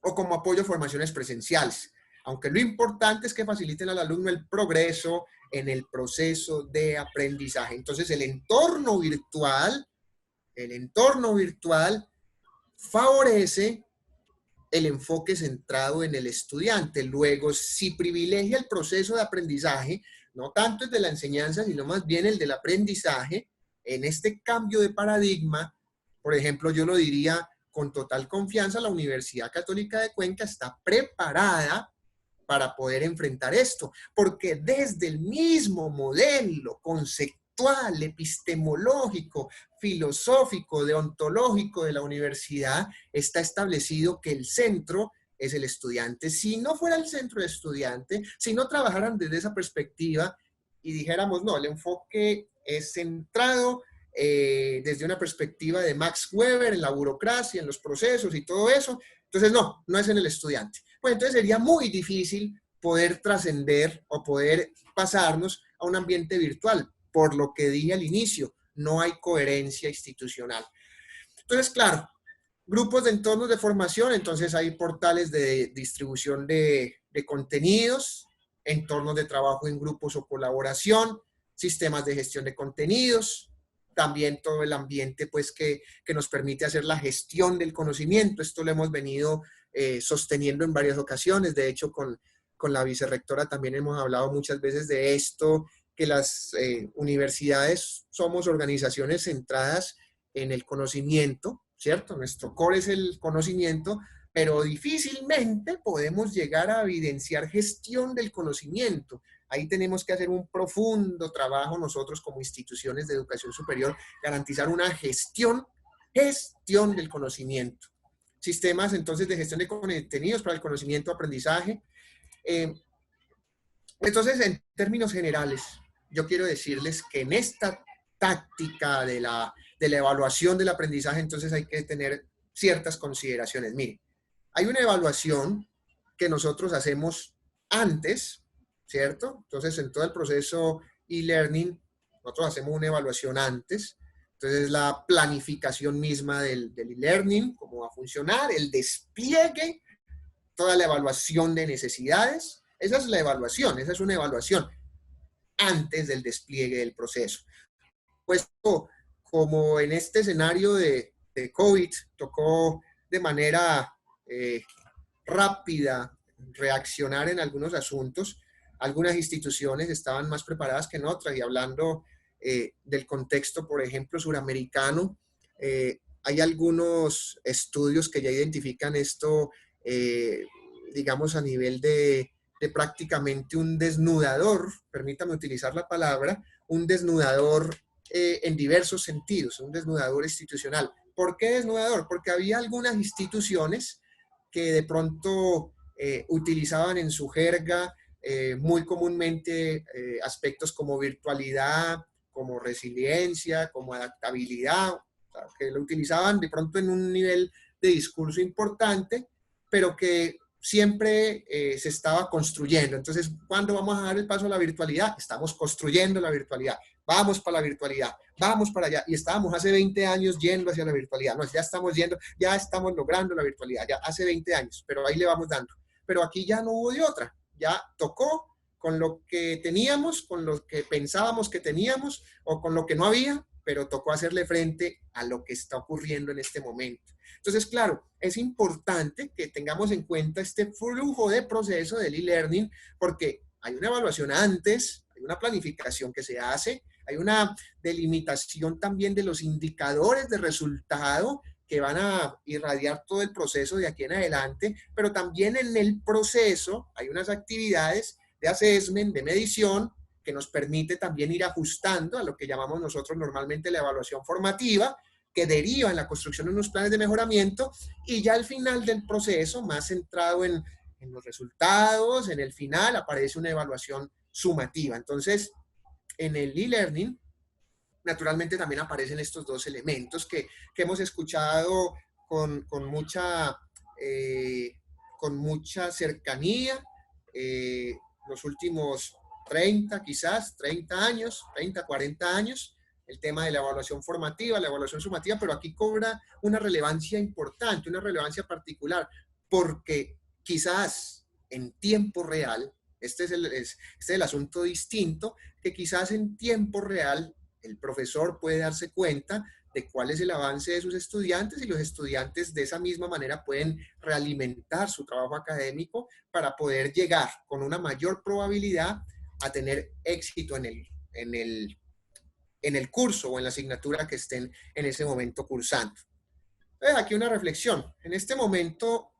o como apoyo a formaciones presenciales. Aunque lo importante es que faciliten al alumno el progreso en el proceso de aprendizaje. Entonces, el entorno virtual favorece el enfoque centrado en el estudiante. Luego, si privilegia el proceso de aprendizaje, no tanto el de la enseñanza, sino más bien el del aprendizaje, en este cambio de paradigma, por ejemplo, yo lo diría con total confianza, la Universidad Católica de Cuenca está preparada para poder enfrentar esto, porque desde el mismo modelo conceptual, epistemológico, filosófico, deontológico de la universidad, está establecido que el centro es el estudiante. Si no fuera el centro el estudiante, si no trabajaran desde esa perspectiva y dijéramos, no, el enfoque es centrado desde una perspectiva de Max Weber en la burocracia, en los procesos y todo eso, entonces no es en el estudiante. Pues entonces sería muy difícil poder trascender o poder pasarnos a un ambiente virtual, por lo que dije al inicio, no hay coherencia institucional. Entonces, claro, grupos de entornos de formación, entonces hay portales de distribución de contenidos, entornos de trabajo en grupos o colaboración, sistemas de gestión de contenidos, también todo el ambiente pues que nos permite hacer la gestión del conocimiento. Esto lo hemos venido sosteniendo en varias ocasiones. De hecho, con la vicerrectora también hemos hablado muchas veces de esto, que las universidades somos organizaciones centradas en el conocimiento, ¿cierto? Nuestro core es el conocimiento, pero difícilmente podemos llegar a evidenciar gestión del conocimiento. Ahí tenemos que hacer un profundo trabajo nosotros como instituciones de educación superior, garantizar una gestión del conocimiento. Sistemas entonces de gestión de contenidos para el conocimiento, aprendizaje. Entonces, en términos generales, yo quiero decirles que en esta táctica de la evaluación del aprendizaje, entonces hay que tener ciertas consideraciones. Miren, hay una evaluación que nosotros hacemos antes, ¿cierto? Entonces, en todo el proceso e-learning, nosotros hacemos una evaluación antes. Entonces, la planificación misma del e-learning, cómo va a funcionar, el despliegue, toda la evaluación de necesidades. Esa es la evaluación, esa es una evaluación antes del despliegue del proceso. Pues, como en este escenario de COVID, tocó de manera rápida reaccionar en algunos asuntos. Algunas instituciones estaban más preparadas que en otras, y hablando del contexto, por ejemplo, suramericano, hay algunos estudios que ya identifican esto, digamos, a nivel de prácticamente un desnudador, permítame utilizar la palabra, un desnudador en diversos sentidos, un desnudador institucional. ¿Por qué desnudador? Porque había algunas instituciones que de pronto utilizaban en su jerga muy comúnmente aspectos como virtualidad, como resiliencia, como adaptabilidad, o sea, que lo utilizaban de pronto en un nivel de discurso importante, pero que siempre se estaba construyendo. Entonces, ¿cuándo vamos a dar el paso a la virtualidad? Estamos construyendo la virtualidad. Vamos para la virtualidad, vamos para allá. Y estábamos hace 20 años yendo hacia la virtualidad. No, ya estamos yendo, ya estamos logrando la virtualidad, ya hace 20 años, pero ahí le vamos dando. Pero aquí ya no hubo de otra. ya tocó con lo que teníamos, con lo que pensábamos que teníamos o con lo que no había, pero tocó hacerle frente a lo que está ocurriendo en este momento. Entonces, claro, es importante que tengamos en cuenta este flujo de proceso del e-learning, porque hay una evaluación antes, hay una planificación que se hace, hay una delimitación también de los indicadores de resultado que van a irradiar todo el proceso de aquí en adelante, pero también en el proceso hay unas actividades de assessment, de medición, que nos permite también ir ajustando a lo que llamamos nosotros normalmente la evaluación formativa, que deriva en la construcción de unos planes de mejoramiento, y ya al final del proceso, más centrado en los resultados, en el final aparece una evaluación sumativa. Entonces, en el e-learning, naturalmente también aparecen estos dos elementos que hemos escuchado con mucha cercanía los últimos 30, quizás 30 años, 30, 40 años, el tema de la evaluación formativa, la evaluación sumativa, pero aquí cobra una relevancia importante, una relevancia particular, porque quizás en tiempo real, este es el asunto distinto, que quizás en tiempo real el profesor puede darse cuenta de cuál es el avance de sus estudiantes y los estudiantes de esa misma manera pueden realimentar su trabajo académico para poder llegar con una mayor probabilidad a tener éxito en el curso o en la asignatura que estén en ese momento cursando. Entonces, aquí una reflexión. En este momento,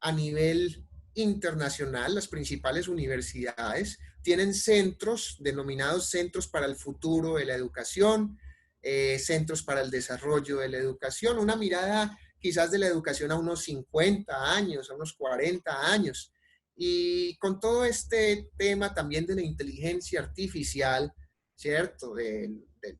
a nivel internacional, las principales universidades tienen centros denominados Centros para el Futuro de la Educación, Centros para el Desarrollo de la Educación, una mirada quizás de la educación a unos 50 años, a unos 40 años. Y con todo este tema también de la inteligencia artificial, ¿cierto? De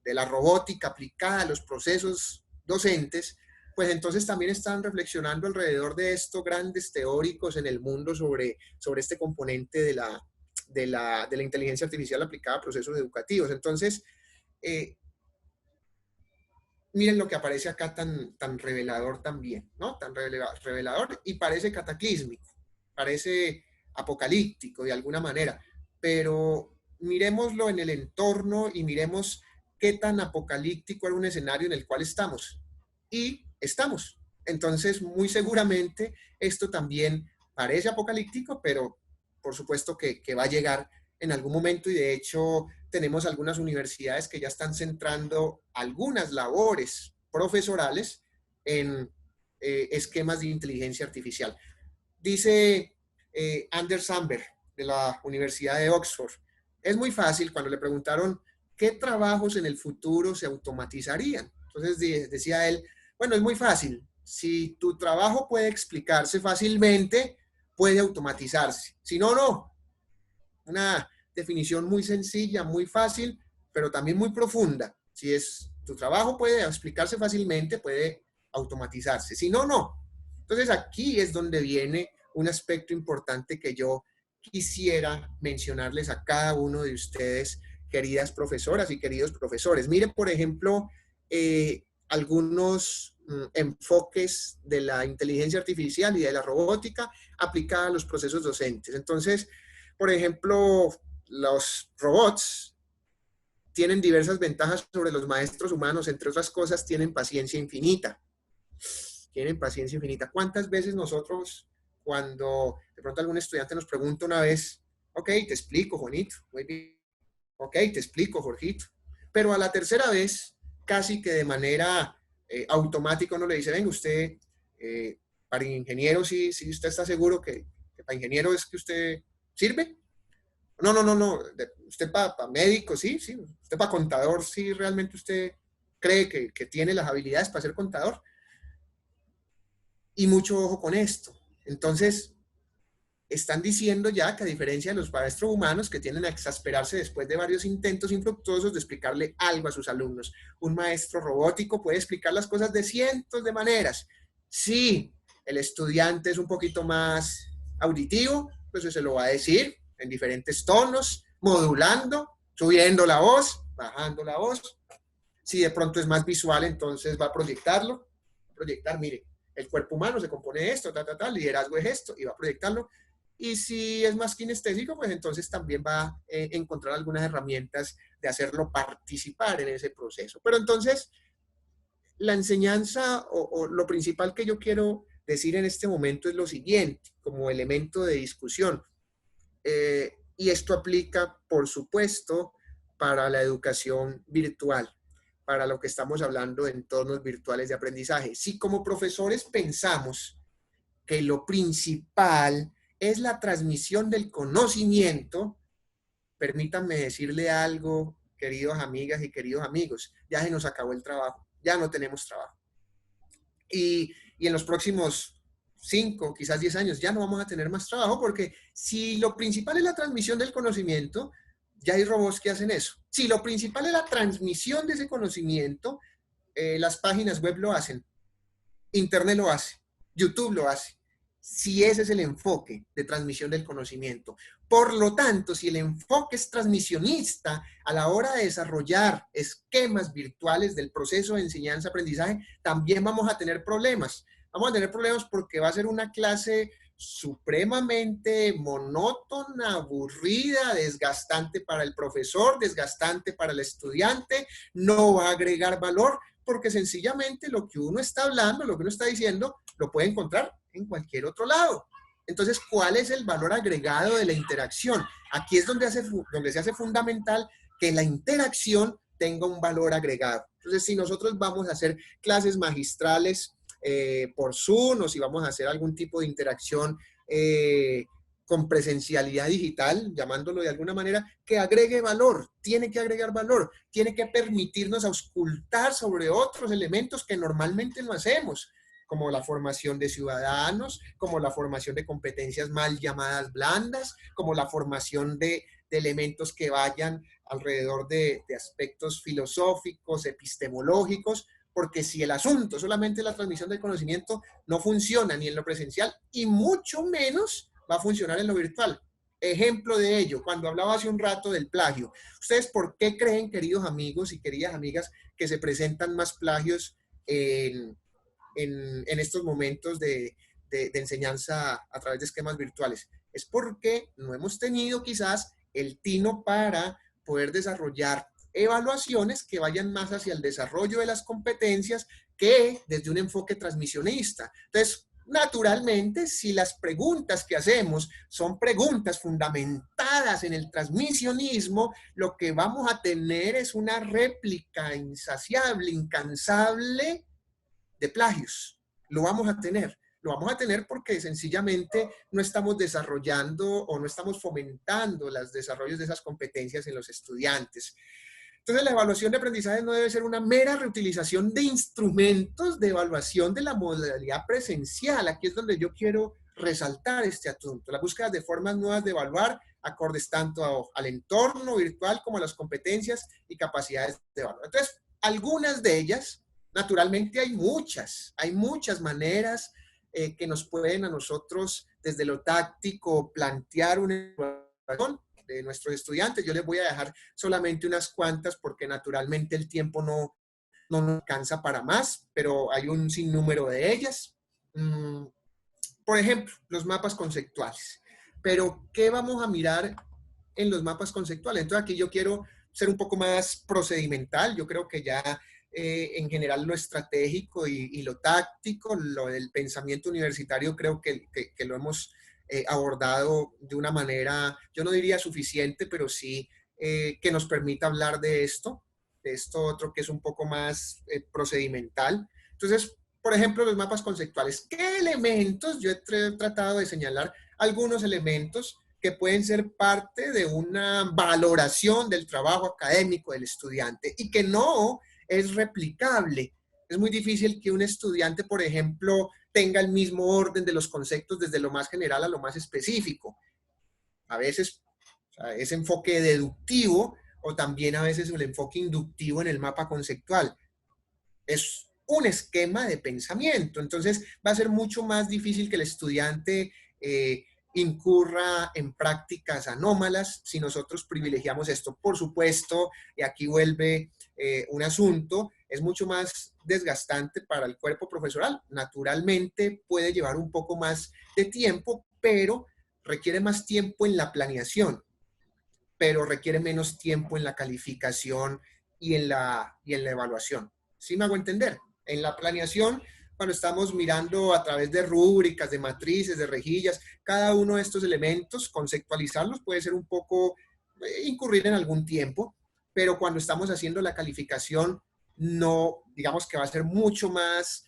la robótica aplicada a los procesos docentes, pues entonces también están reflexionando alrededor de esto grandes teóricos en el mundo sobre este componente de la inteligencia artificial aplicada a procesos educativos. Entonces, miren lo que aparece acá tan revelador también, ¿no? Tan revelador y parece cataclísmico, parece apocalíptico de alguna manera, pero miremoslo en el entorno y miremos qué tan apocalíptico era un escenario en el cual estamos. Y estamos. Entonces, muy seguramente esto también parece apocalíptico, pero por supuesto que va a llegar en algún momento y de hecho tenemos algunas universidades que ya están centrando algunas labores profesorales en esquemas de inteligencia artificial. Dice Anders Sandberg de la Universidad de Oxford, es muy fácil cuando le preguntaron qué trabajos en el futuro se automatizarían. Entonces decía él, bueno, es muy fácil. Si tu trabajo puede explicarse fácilmente, puede automatizarse. Si no, no. Una definición muy sencilla, muy fácil, pero también muy profunda. Si tu trabajo puede explicarse fácilmente, puede automatizarse. Si no, no. Entonces aquí es donde viene un aspecto importante que yo quisiera mencionarles a cada uno de ustedes, queridas profesoras y queridos profesores. Mire, por ejemplo, algunos enfoques de la inteligencia artificial y de la robótica aplicada a los procesos docentes. Entonces, por ejemplo, los robots tienen diversas ventajas sobre los maestros humanos, entre otras cosas, tienen paciencia infinita. Tienen paciencia infinita. ¿Cuántas veces nosotros, cuando de pronto algún estudiante nos pregunta una vez, ok, te explico, Juanito, muy bien, ok, te explico, Jorgito, pero a la tercera vez, casi que de manera automática uno le dice, venga, usted, para ingeniero, sí, usted está seguro que para ingeniero es que usted sirve. No, usted para médico, sí, usted para contador, sí, realmente usted cree que tiene las habilidades para ser contador. Y mucho ojo con esto. Entonces, están diciendo ya que a diferencia de los maestros humanos que tienden a exasperarse después de varios intentos infructuosos de explicarle algo a sus alumnos, un maestro robótico puede explicar las cosas de cientos de maneras. Si el estudiante es un poquito más auditivo, pues se lo va a decir en diferentes tonos, modulando, subiendo la voz, bajando la voz. Si de pronto es más visual, entonces va a proyectarlo. Proyectar, mire, el cuerpo humano se compone de esto, liderazgo es esto, y va a proyectarlo. Y si es más kinestésico, pues entonces también va a encontrar algunas herramientas de hacerlo participar en ese proceso. Pero entonces, la enseñanza o lo principal que yo quiero decir en este momento es lo siguiente, como elemento de discusión. Y esto aplica, por supuesto, para la educación virtual, para lo que estamos hablando de entornos virtuales de aprendizaje. Si como profesores pensamos que lo principal es la transmisión del conocimiento, permítanme decirle algo, queridas amigas y queridos amigos, ya se nos acabó el trabajo, ya no tenemos trabajo. Y en los próximos 5, quizás 10 años, ya no vamos a tener más trabajo, porque si lo principal es la transmisión del conocimiento, ya hay robots que hacen eso. Si lo principal es la transmisión de ese conocimiento, las páginas web lo hacen, Internet lo hace, YouTube lo hace. Si ese es el enfoque de transmisión del conocimiento. Por lo tanto, si el enfoque es transmisionista a la hora de desarrollar esquemas virtuales del proceso de enseñanza-aprendizaje, también vamos a tener problemas. Vamos a tener problemas porque va a ser una clase supremamente monótona, aburrida, desgastante para el profesor, desgastante para el estudiante, no va a agregar valor, porque sencillamente lo que uno está hablando, lo que uno está diciendo, lo puede encontrar en cualquier otro lado. Entonces, ¿cuál es el valor agregado de la interacción? Aquí es donde se hace fundamental que la interacción tenga un valor agregado. Entonces, si nosotros vamos a hacer clases magistrales por Zoom, o si vamos a hacer algún tipo de interacción con presencialidad digital, llamándolo de alguna manera, que agregue valor, tiene que agregar valor, tiene que permitirnos auscultar sobre otros elementos que normalmente no hacemos, como la formación de ciudadanos, como la formación de competencias mal llamadas blandas, como la formación de elementos que vayan alrededor de aspectos filosóficos, epistemológicos, porque si el asunto solamente la transmisión del conocimiento, no funciona ni en lo presencial y mucho menos va a funcionar en lo virtual. Ejemplo de ello, cuando hablaba hace un rato del plagio. ¿Ustedes por qué creen, queridos amigos y queridas amigas, que se presentan más plagios en estos momentos de enseñanza a través de esquemas virtuales? Es porque no hemos tenido quizás el tino para poder desarrollar evaluaciones que vayan más hacia el desarrollo de las competencias que desde un enfoque transmisionista. Entonces, naturalmente, si las preguntas que hacemos son preguntas fundamentadas en el transmisionismo, lo que vamos a tener es una réplica insaciable, incansable de plagios. Lo vamos a tener. Lo vamos a tener porque sencillamente no estamos desarrollando o no estamos fomentando los desarrollos de esas competencias en los estudiantes. Entonces, la evaluación de aprendizaje no debe ser una mera reutilización de instrumentos de evaluación de la modalidad presencial. Aquí es donde yo quiero resaltar este asunto. La búsqueda de formas nuevas de evaluar, acordes tanto al entorno virtual como a las competencias y capacidades de evaluar. Entonces, algunas de ellas, naturalmente hay muchas maneras que nos pueden a nosotros, desde lo táctico, plantear una evaluación de nuestros estudiantes. Yo les voy a dejar solamente unas cuantas porque naturalmente el tiempo no nos alcanza para más, pero hay un sinnúmero de ellas. Por ejemplo, los mapas conceptuales. Pero, ¿qué vamos a mirar en los mapas conceptuales? Entonces, aquí yo quiero ser un poco más procedimental. Yo creo que ya en general lo estratégico y lo táctico, lo del pensamiento universitario, creo que lo hemos abordado de una manera, yo no diría suficiente, pero sí que nos permita hablar de esto otro que es un poco más procedimental. Entonces, por ejemplo, los mapas conceptuales. ¿Qué elementos? Yo he tratado de señalar algunos elementos que pueden ser parte de una valoración del trabajo académico del estudiante y que no es replicable. Es muy difícil que un estudiante, por ejemplo, tenga el mismo orden de los conceptos desde lo más general a lo más específico. A veces, o sea, ese enfoque deductivo o también a veces el enfoque inductivo en el mapa conceptual es un esquema de pensamiento. Entonces, va a ser mucho más difícil que el estudiante incurra en prácticas anómalas si nosotros privilegiamos esto. Por supuesto, y aquí vuelve un asunto, es mucho más desgastante para el cuerpo profesoral. Naturalmente puede llevar un poco más de tiempo, pero requiere más tiempo en la planeación, pero requiere menos tiempo en la calificación y en la evaluación. ¿Sí me hago entender? En la planeación, cuando estamos mirando a través de rúbricas, de matrices, de rejillas, cada uno de estos elementos, conceptualizarlos puede ser un poco, incurrir en algún tiempo, pero cuando estamos haciendo la calificación, no, digamos que va a ser mucho más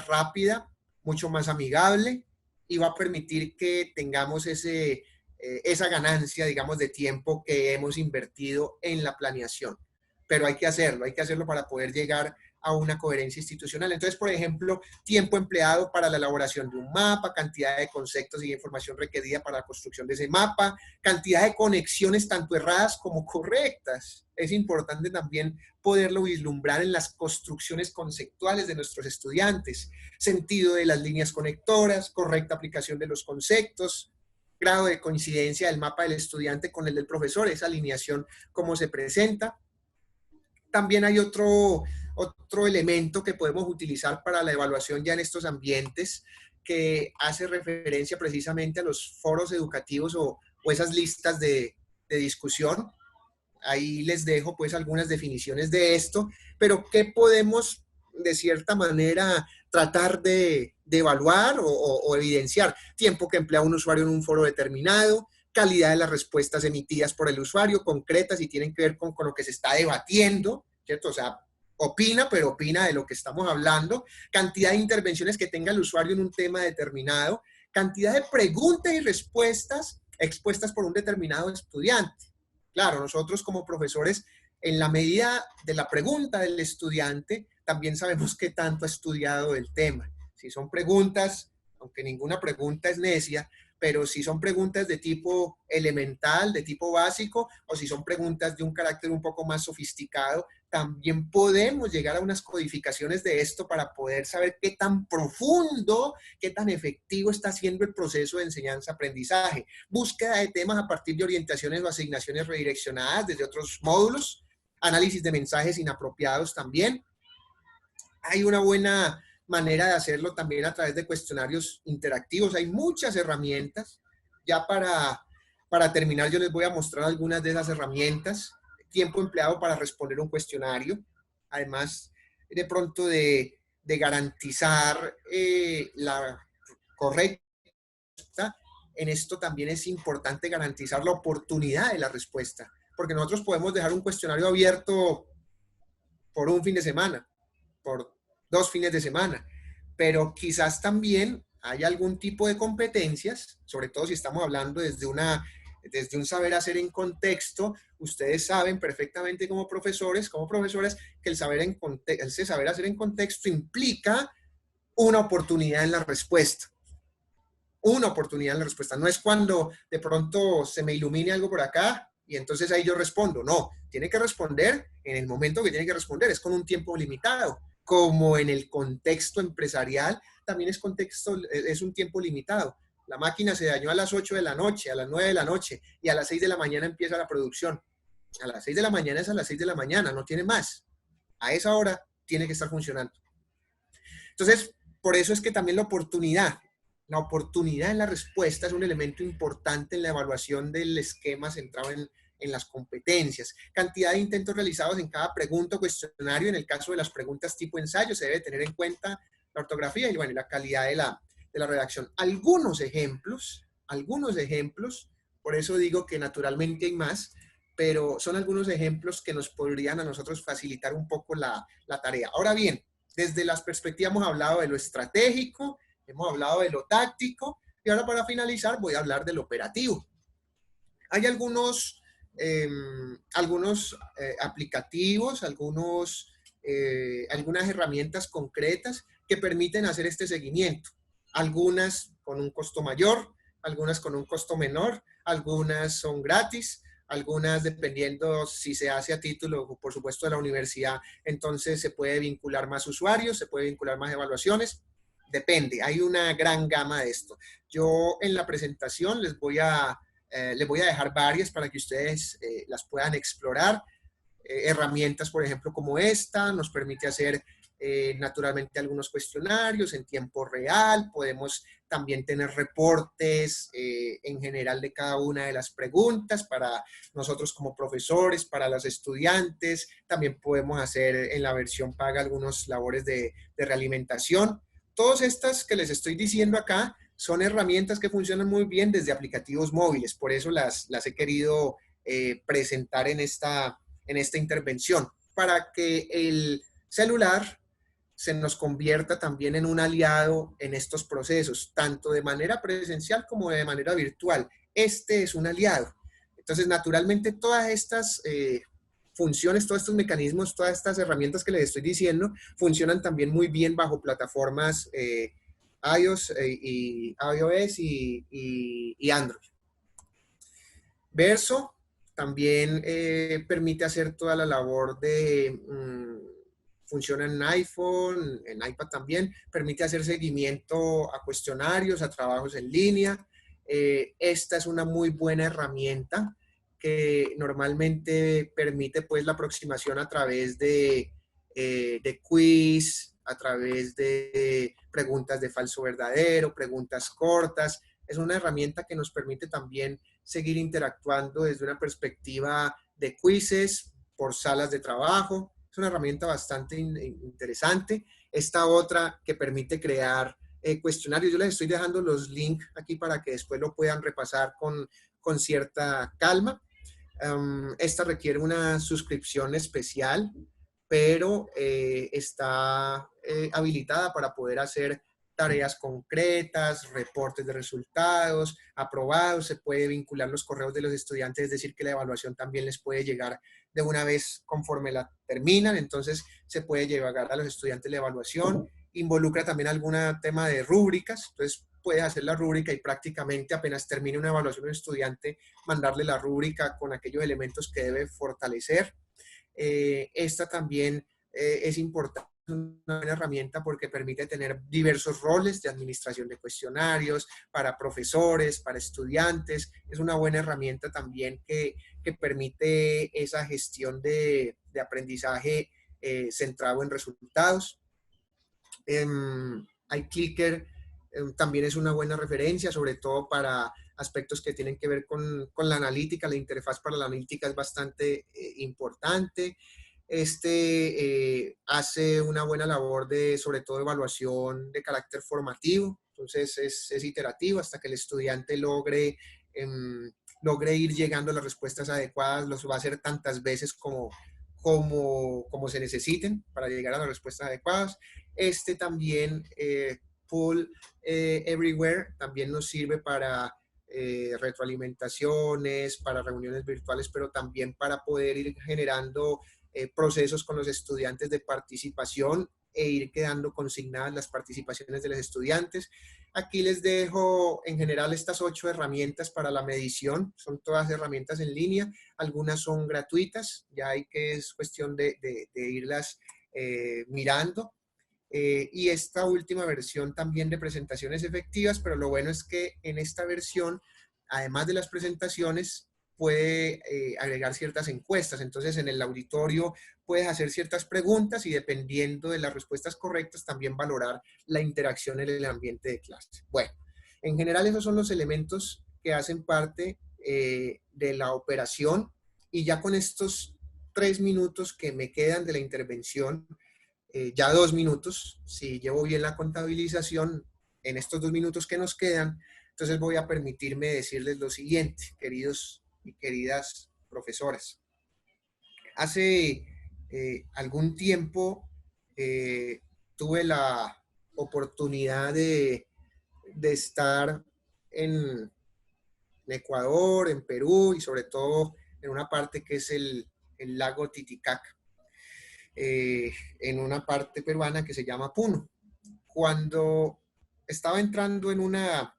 rápida, mucho más amigable y va a permitir que tengamos esa ganancia, digamos, de tiempo que hemos invertido en la planeación. Pero hay que hacerlo para poder llegar a una coherencia institucional. Entonces, por ejemplo, tiempo empleado para la elaboración de un mapa, cantidad de conceptos y información requerida para la construcción de ese mapa, cantidad de conexiones tanto erradas como correctas. Es importante también poderlo vislumbrar en las construcciones conceptuales de nuestros estudiantes, sentido de las líneas conectoras, correcta aplicación de los conceptos, grado de coincidencia del mapa del estudiante con el del profesor, esa alineación cómo se presenta. También hay otro elemento que podemos utilizar para la evaluación ya en estos ambientes que hace referencia precisamente a los foros educativos o esas listas de discusión. Ahí les dejo pues algunas definiciones de esto, pero ¿qué podemos de cierta manera tratar de evaluar o evidenciar? Tiempo que emplea un usuario en un foro determinado, calidad de las respuestas emitidas por el usuario, concretas y tienen que ver con lo que se está debatiendo, ¿cierto? O sea, opina, pero opina de lo que estamos hablando, cantidad de intervenciones que tenga el usuario en un tema determinado, cantidad de preguntas y respuestas expuestas por un determinado estudiante. Claro, nosotros como profesores, en la medida de la pregunta del estudiante, también sabemos qué tanto ha estudiado el tema. Si son preguntas, aunque ninguna pregunta es necia, pero si son preguntas de tipo elemental, de tipo básico, o si son preguntas de un carácter un poco más sofisticado, también podemos llegar a unas codificaciones de esto para poder saber qué tan profundo, qué tan efectivo está siendo el proceso de enseñanza-aprendizaje. Búsqueda de temas a partir de orientaciones o asignaciones redireccionadas desde otros módulos, análisis de mensajes inapropiados también. Hay una buena manera de hacerlo también a través de cuestionarios interactivos. Hay muchas herramientas. Ya para terminar, yo les voy a mostrar algunas de esas herramientas. Tiempo empleado para responder un cuestionario. Además, de pronto de garantizar la correcta. En esto también es importante garantizar la oportunidad de la respuesta. Porque nosotros podemos dejar un cuestionario abierto por un fin de semana, por 2 fines de semana, pero quizás también hay algún tipo de competencias, sobre todo si estamos hablando desde un saber hacer en contexto. Ustedes saben perfectamente como profesores, como profesoras, que ese saber hacer en contexto implica una oportunidad en la respuesta. Una oportunidad en la respuesta. No es cuando de pronto se me ilumine algo por acá y entonces ahí yo respondo. No, tiene que responder en el momento que tiene que responder, es con un tiempo limitado. Como en el contexto empresarial, también es un tiempo limitado. La máquina se dañó a las 8 de la noche, a las 9 de la noche, y a las 6 de la mañana empieza la producción. A las 6 de la mañana es a las 6 de la mañana, no tiene más. A esa hora tiene que estar funcionando. Entonces, por eso es que también la oportunidad en la respuesta es un elemento importante en la evaluación del esquema centrado en las competencias. Cantidad de intentos realizados en cada pregunta o cuestionario. En el caso de las preguntas tipo ensayo, se debe tener en cuenta la ortografía y la calidad de la redacción. Algunos ejemplos, por eso digo que naturalmente hay más, pero son algunos ejemplos que nos podrían a nosotros facilitar un poco la tarea. Ahora bien, desde las perspectivas hemos hablado de lo estratégico, hemos hablado de lo táctico, y ahora para finalizar voy a hablar de lo operativo. Hay algunos aplicativos, algunas herramientas concretas que permiten hacer este seguimiento. Algunas con un costo mayor, algunas con un costo menor, algunas son gratis, algunas dependiendo si se hace a título, por supuesto, de la universidad, entonces se puede vincular más usuarios, se puede vincular más evaluaciones, depende, hay una gran gama de esto. Yo en la presentación les voy a dejar varias para que ustedes las puedan explorar. Herramientas, por ejemplo, como esta, nos permite hacer naturalmente algunos cuestionarios en tiempo real, podemos también tener reportes en general de cada una de las preguntas para nosotros como profesores, para los estudiantes, también podemos hacer en la versión paga algunas labores de realimentación. Todas estas que les estoy diciendo acá son herramientas que funcionan muy bien desde aplicativos móviles, por eso las he querido presentar en esta intervención, para que el celular se nos convierta también en un aliado en estos procesos, tanto de manera presencial como de manera virtual. Este es un aliado. Entonces, naturalmente, todas estas funciones, todos estos mecanismos, todas estas herramientas que les estoy diciendo, funcionan también muy bien bajo plataformas iOS y Android. Verso también permite hacer toda la labor de... funciona en iPhone, en iPad también, permite hacer seguimiento a cuestionarios, a trabajos en línea. Esta es una muy buena herramienta que normalmente permite pues la aproximación a través de quiz, a través de preguntas de falso verdadero, preguntas cortas. Es una herramienta que nos permite también seguir interactuando desde una perspectiva de quizzes por salas de trabajo. Es una herramienta bastante interesante. Esta otra que permite crear cuestionarios. Yo les estoy dejando los links aquí para que después lo puedan repasar con cierta calma. Esta requiere una suscripción especial, pero está habilitada para poder hacer tareas concretas, reportes de resultados, aprobados, se puede vincular los correos de los estudiantes, es decir, que la evaluación también les puede llegar de una vez conforme la terminan, entonces se puede llevar a los estudiantes la evaluación, involucra también algún tema de rúbricas, entonces puede hacer la rúbrica y prácticamente apenas termine una evaluación un estudiante, mandarle la rúbrica con aquellos elementos que debe fortalecer. Esta también es importante, una buena herramienta porque permite tener diversos roles de administración de cuestionarios para profesores, para estudiantes. Es una buena herramienta también que permite esa gestión de aprendizaje centrado en resultados. iClicker también es una buena referencia, sobre todo para aspectos que tienen que ver con la analítica. La interfaz para la analítica es bastante importante. Hace una buena labor de, sobre todo, evaluación de carácter formativo. Entonces, es iterativo hasta que el estudiante logre ir llegando a las respuestas adecuadas. Los va a hacer tantas veces como se necesiten para llegar a las respuestas adecuadas. También, Poll Everywhere, también nos sirve para retroalimentaciones, para reuniones virtuales, pero también para poder ir generando procesos con los estudiantes de participación e ir quedando consignadas las participaciones de los estudiantes. Aquí les dejo en general estas 8 herramientas para la medición. Son todas herramientas en línea. Algunas son gratuitas, ya hay que es cuestión de irlas mirando. Y esta última versión también de presentaciones efectivas, pero lo bueno es que en esta versión, además de las presentaciones, puede agregar ciertas encuestas. Entonces, en el auditorio puedes hacer ciertas preguntas y dependiendo de las respuestas correctas, también valorar la interacción en el ambiente de clase. Bueno, en general esos son los elementos que hacen parte de la operación y ya con estos 3 minutos que me quedan de la intervención, ya 2 minutos, si llevo bien la contabilización, en estos 2 minutos que nos quedan, entonces voy a permitirme decirles lo siguiente, queridos y queridas profesoras. Hace algún tiempo tuve la oportunidad de estar en Ecuador, en Perú y sobre todo en una parte que es el lago Titicaca, en una parte peruana que se llama Puno. Cuando estaba entrando en una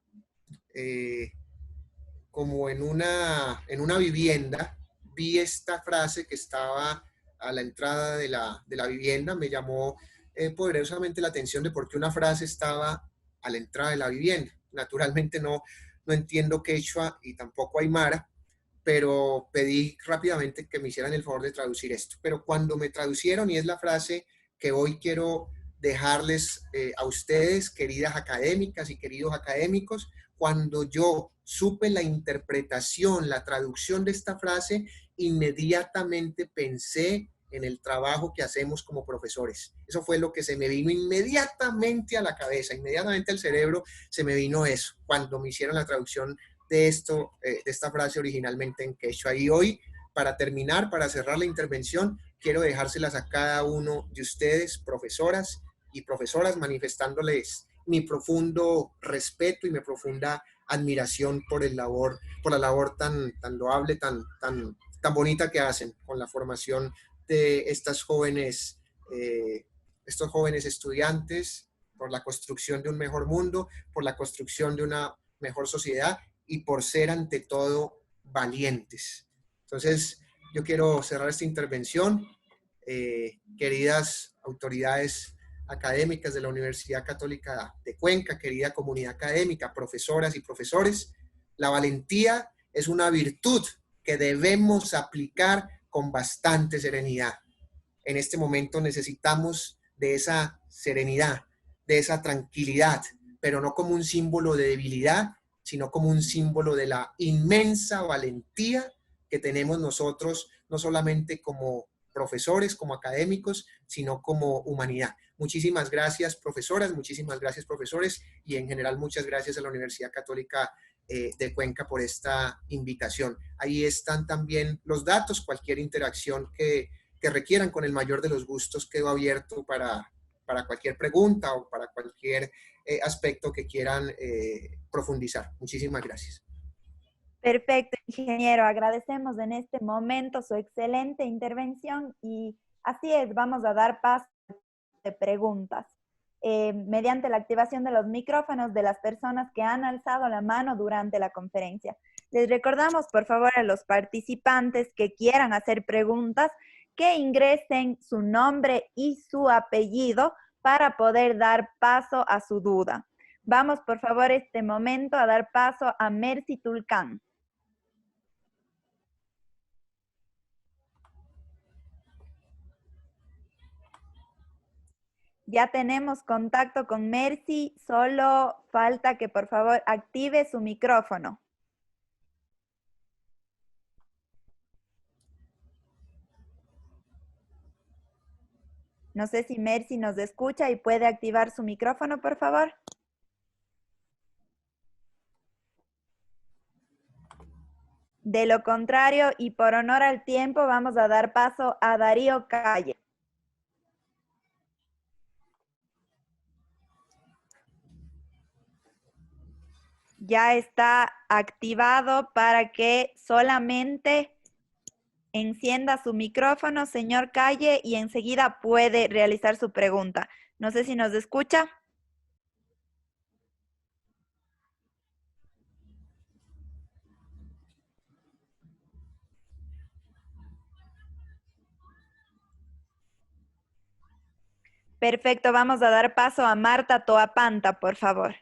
en una vivienda, vi esta frase que estaba a la entrada de la vivienda, me llamó poderosamente la atención de por qué una frase estaba a la entrada de la vivienda. Naturalmente no entiendo quechua y tampoco aymara, pero pedí rápidamente que me hicieran el favor de traducir esto. Pero cuando me traducieron, y es la frase que hoy quiero dejarles a ustedes, queridas académicas y queridos académicos. Cuando yo supe la interpretación, la traducción de esta frase, inmediatamente pensé en el trabajo que hacemos como profesores. Eso fue lo que se me vino inmediatamente a la cabeza, inmediatamente al cerebro se me vino eso, cuando me hicieron la traducción de esto, de esta frase originalmente en quechua. Y hoy, para terminar, para cerrar la intervención, quiero dejárselas a cada uno de ustedes, profesoras y profesoras, manifestándoles mi profundo respeto y mi profunda admiración por la labor tan loable, tan bonita que hacen con la formación de estos jóvenes estudiantes, por la construcción de un mejor mundo, por la construcción de una mejor sociedad y por ser ante todo valientes. Entonces, yo quiero cerrar esta intervención. Queridas autoridades académicas de la Universidad Católica de Cuenca, querida comunidad académica, profesoras y profesores, la valentía es una virtud que debemos aplicar con bastante serenidad. En este momento necesitamos de esa serenidad, de esa tranquilidad, pero no como un símbolo de debilidad, sino como un símbolo de la inmensa valentía que tenemos nosotros, no solamente como profesores, como académicos, sino como humanidad. Muchísimas gracias, profesoras, muchísimas gracias, profesores, y en general muchas gracias a la Universidad Católica de Cuenca por esta invitación. Ahí están también los datos, cualquier interacción que requieran, con el mayor de los gustos quedo abierto para cualquier pregunta o para cualquier aspecto que quieran profundizar. Muchísimas gracias. Perfecto, ingeniero. Agradecemos en este momento su excelente intervención y así es, vamos a dar paso a preguntas. Mediante la activación de los micrófonos de las personas que han alzado la mano durante la conferencia. Les recordamos, por favor, a los participantes que quieran hacer preguntas, que ingresen su nombre y su apellido para poder dar paso a su duda. Vamos, por favor, este momento a dar paso a Mercy Tulcán. Ya tenemos contacto con Mercy, solo falta que por favor active su micrófono. No sé si Mercy nos escucha y puede activar su micrófono, por favor. De lo contrario, y por honor al tiempo, vamos a dar paso a Darío Calle. Ya está activado para que solamente encienda su micrófono, señor Calle, y enseguida puede realizar su pregunta. No sé si nos escucha. Perfecto, vamos a dar paso a Marta Toapanta, por favor.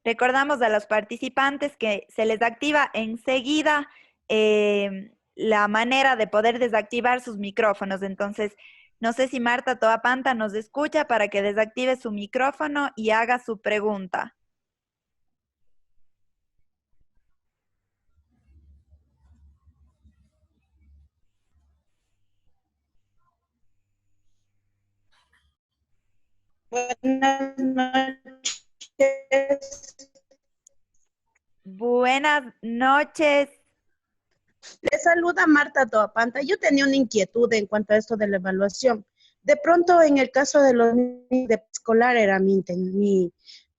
Recordamos a los participantes que se les activa enseguida la manera de poder desactivar sus micrófonos. Entonces, no sé si Marta Toapanta nos escucha para que desactive su micrófono y haga su pregunta. Buenas noches. Buenas noches. Les saluda Marta Toapanta. Yo tenía una inquietud en cuanto a esto de la evaluación. De pronto, en el caso de los niños de escolar era mi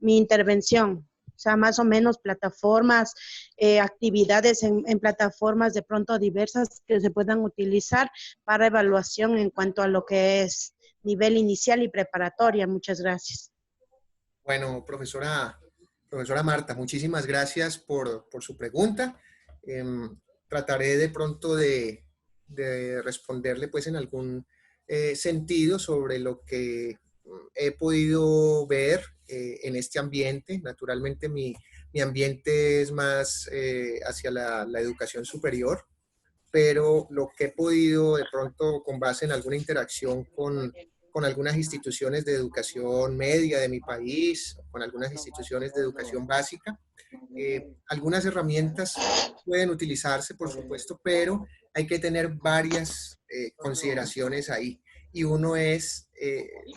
intervención. O sea, más o menos plataformas, actividades en plataformas de pronto diversas que se puedan utilizar para evaluación en cuanto a lo que es nivel inicial y preparatoria. Muchas gracias. Bueno, profesora Marta, muchísimas gracias por su pregunta. Trataré de pronto de responderle pues en algún sentido sobre lo que he podido ver en este ambiente. Naturalmente mi ambiente es más hacia la educación superior, pero lo que he podido de pronto con base en alguna interacción con con algunas instituciones de educación media de mi país, con algunas instituciones de educación básica. Algunas herramientas pueden utilizarse, por supuesto, pero hay que tener varias consideraciones ahí. Y uno es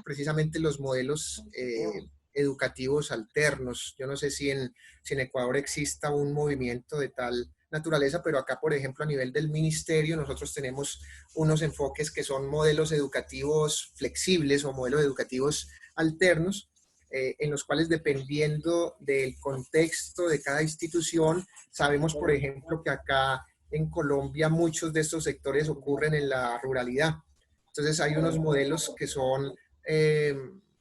precisamente los modelos educativos alternos. Yo no sé si en Ecuador exista un movimiento de tal naturaleza, pero acá, por ejemplo, a nivel del ministerio, nosotros tenemos unos enfoques que son modelos educativos flexibles o modelos educativos alternos, en los cuales, dependiendo del contexto de cada institución, sabemos, por ejemplo, que acá en Colombia muchos de estos sectores ocurren en la ruralidad. Entonces hay unos modelos que son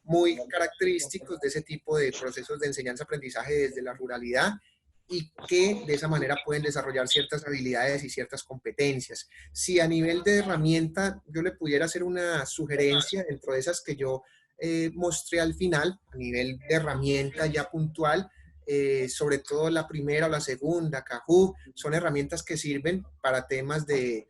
muy característicos de ese tipo de procesos de enseñanza-aprendizaje desde la ruralidad, y que de esa manera pueden desarrollar ciertas habilidades y ciertas competencias. Si a nivel de herramienta yo le pudiera hacer una sugerencia dentro de esas que yo mostré al final, a nivel de herramienta ya puntual, sobre todo la primera o la segunda, Kahoot, son herramientas que sirven para temas de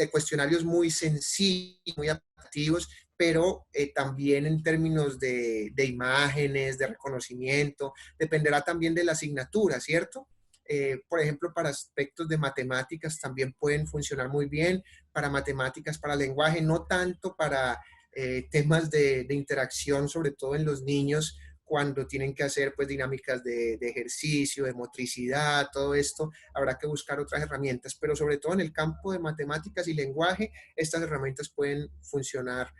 cuestionarios muy sencillos, muy atractivos, pero también en términos de imágenes, de reconocimiento, dependerá también de la asignatura, ¿cierto? Por ejemplo, para aspectos de matemáticas también pueden funcionar muy bien, para matemáticas, para lenguaje, no tanto para temas de interacción, sobre todo en los niños, cuando tienen que hacer pues dinámicas de ejercicio, de motricidad, todo esto, habrá que buscar otras herramientas, pero sobre todo en el campo de matemáticas y lenguaje, estas herramientas pueden funcionar